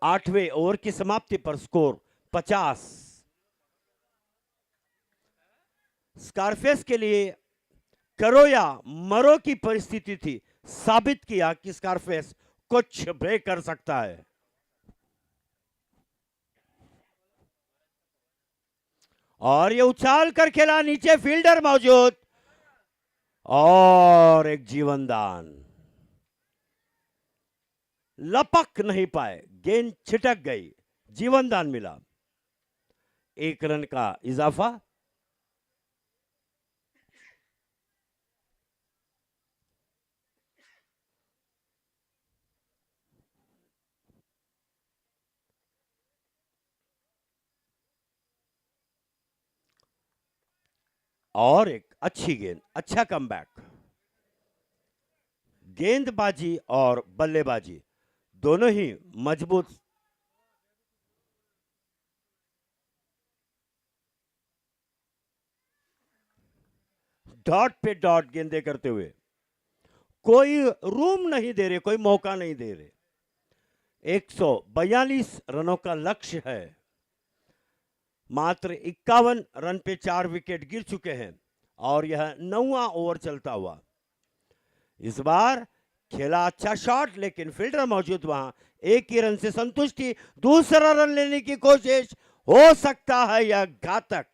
आठवें ओवर की समाप्ति पर स्कोर 50। स्कारफेस के लिए करो या मरो की परिस्थिति थी, साबित किया कि स्कारफेस कुछ भी कर सकता है। और ये उछाल कर खेला, नीचे फील्डर मौजूद और एक जीवनदान। लपक नहीं पाए, गेंद छिटक गई, जीवनदान मिला। 1 रन का इजाफा। और एक अच्छी गेंद, अच्छा कमबैक। गेंदबाजी और बल्लेबाजी दोनों ही मजबूत। डॉट पे डॉट गेंदे करते हुए, कोई रूम नहीं दे रहे, कोई मौका नहीं दे रहे। 142 रनों का लक्ष्य है। मात्र 51 रन पे 4 विकेट गिर चुके हैं और यह 9वां ओवर चलता हुआ। इस बार खेला अच्छा शॉट, लेकिन फील्डर मौजूद वहां, एक ही रन से संतुष्टि, दूसरा रन लेने की कोशिश, हो सकता है यह घातक।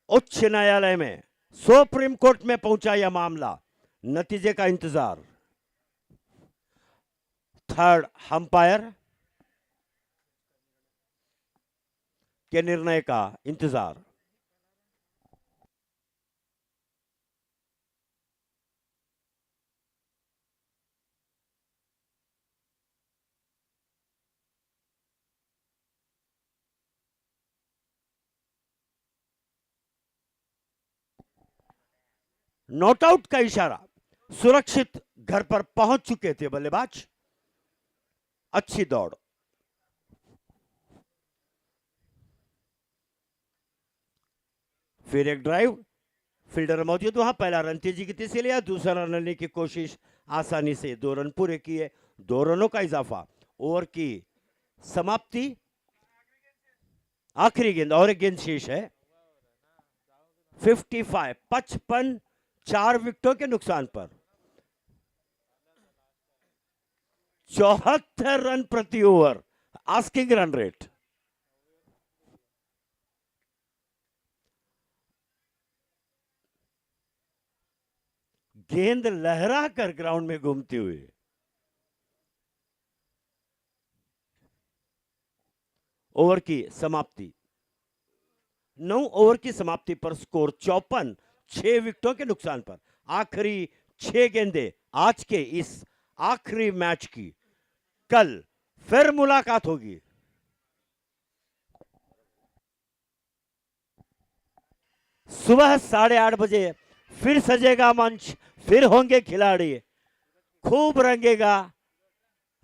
उच्च न्यायालय में, सुप्रीम कोर्ट में पहुंचा यह मामला, नतीजे का इंतजार, थर्ड अंपायर के निर्णय का इंतजार। नॉटआउट का इशारा, सुरक्षित घर पर पहुंच चुके थे बल्लेबाज। अच्छी दौड़, फिर एक ड्राइव, फील्डर मौजूद वहां, पहला रन तेजी की से लिया, दूसरा रन लेने की कोशिश, आसानी से 2 रन पूरे किए, 2 रनों का इजाफा। ओवर की समाप्ति, आखिरी गेंद और एक गेंद शेष है। 55 4 विकेटों के नुकसान पर 74 रन प्रति ओवर आस्किंग रन रेट। गेंद लहरा कर ग्राउंड में घूमती हुई। ओवर की समाप्ति, 9 ओवर की समाप्ति पर स्कोर 54, 6 विकेटों के नुकसान पर। आखिरी 6 गेंदें आज के इस आखिरी मैच की। कल फिर मुलाकात होगी। सुबह 8:30 बजे फिर सजेगा मंच, फिर होंगे खिलाड़ी, खूब रंगेगा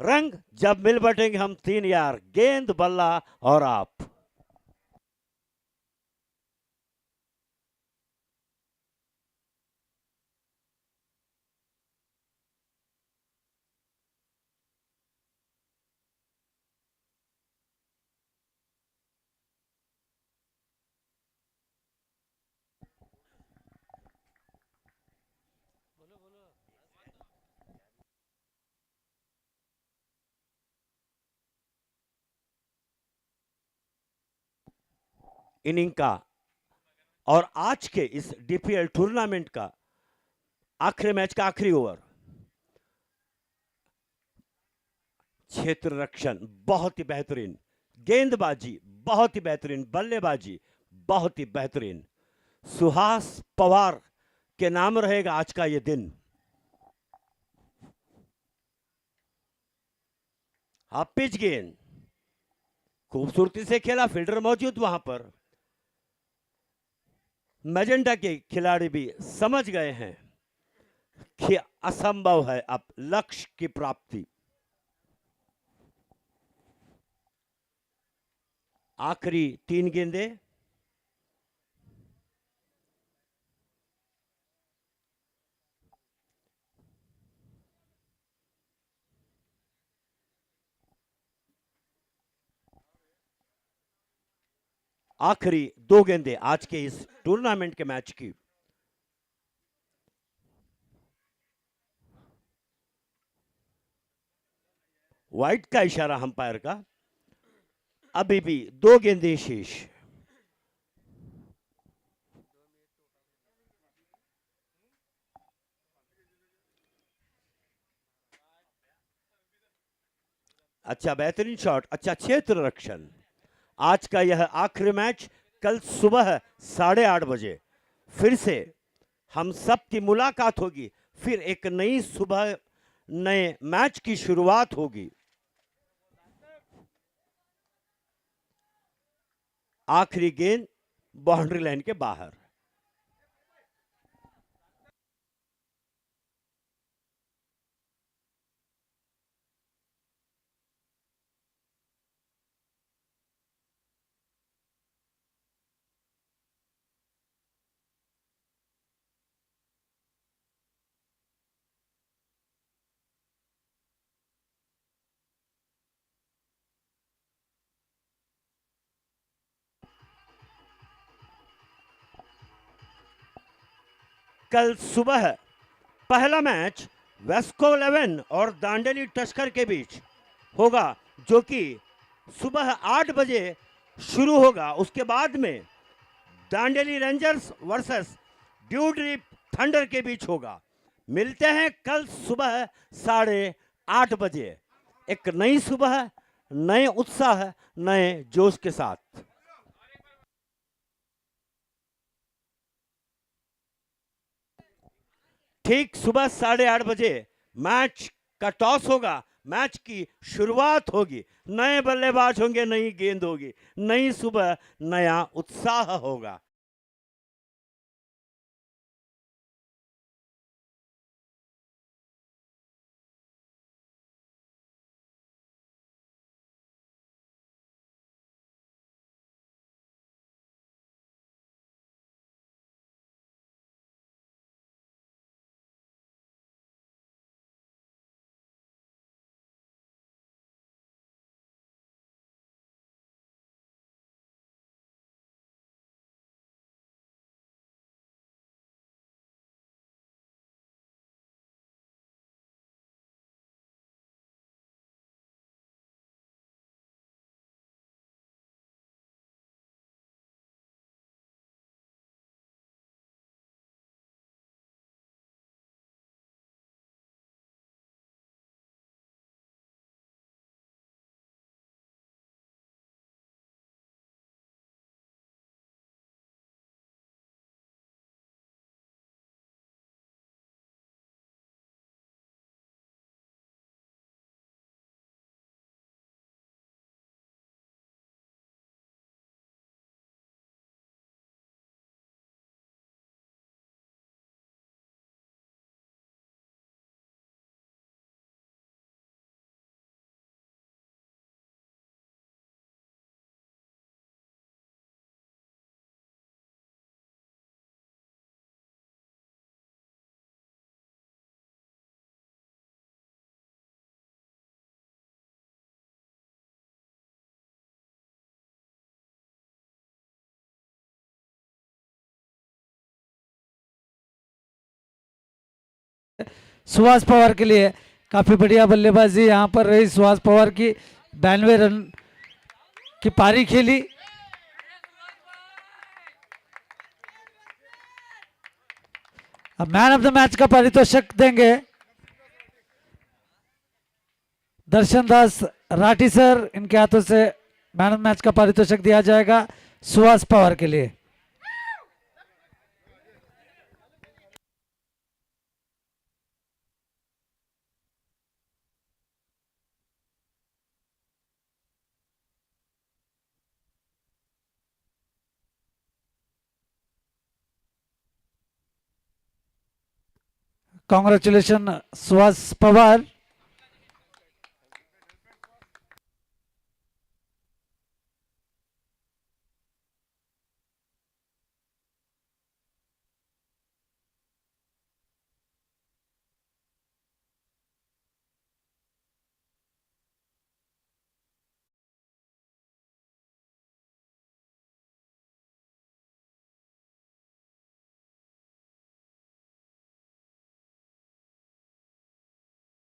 रंग जब मिल बटेंगे हम 3 यार, गेंद, बल्ला और आप। इनिंग का और आज के इस डीपीएल टूर्नामेंट का आखिरी मैच का आखिरी ओवर। क्षेत्र रक्षण बहुत ही बेहतरीन, गेंदबाजी बहुत ही बेहतरीन, बल्लेबाजी बहुत ही बेहतरीन। सुहास पवार के नाम रहेगा आज का यह दिन। आप पिच गेंद खूबसूरती से खेला, फील्डर मौजूद वहां पर। मैजेंटा के खिलाड़ी भी समझ गए हैं कि असंभव है अब लक्ष्य की प्राप्ति। आखिरी 3 गेंदें, आखिरी 2 गेंदें आज के इस टूर्नामेंट के मैच की। वाइट का इशारा अंपायर का। अभी भी 2 गेंदें शेष। अच्छा बेहतरीन शॉट, अच्छा क्षेत्र रक्षण। आज का यह आखिरी मैच, कल सुबह 8:30 बजे फिर से हम सब की मुलाकात होगी, फिर एक नई सुबह, नए मैच की शुरुआत होगी। आखिरी गेंद बाउंड्री लाइन के बाहर। कल सुबह पहला मैच वेस्को 11 और दांडेली टस्कर के बीच होगा, जो कि सुबह 8 बजे शुरू होगा। उसके बाद में दांडेली रेंजर्स वर्सेस ड्यूड्रीप थंडर के बीच होगा। मिलते हैं कल सुबह 8:30 बजे, एक नई सुबह, नए उत्साह, नए जोश के साथ। ठीक सुबह 8:30 बजे मैच का टॉस होगा, मैच की शुरुआत होगी, नए बल्लेबाज होंगे, नई गेंद होगी, नई सुबह, नया उत्साह होगा। सुहास पवार के लिए काफी बढ़िया बल्लेबाजी यहाँ पर रही सुहास पवार की, 92 रन की पारी खेली। अब मैन ऑफ द मैच का पारितोषिक देंगे दर्शन दास राठी सर, इनके हाथों से मैन ऑफ द मैच का पारितोषिक दिया जाएगा सुहास पवार के लिए। Congratulations, Suhas Pawar.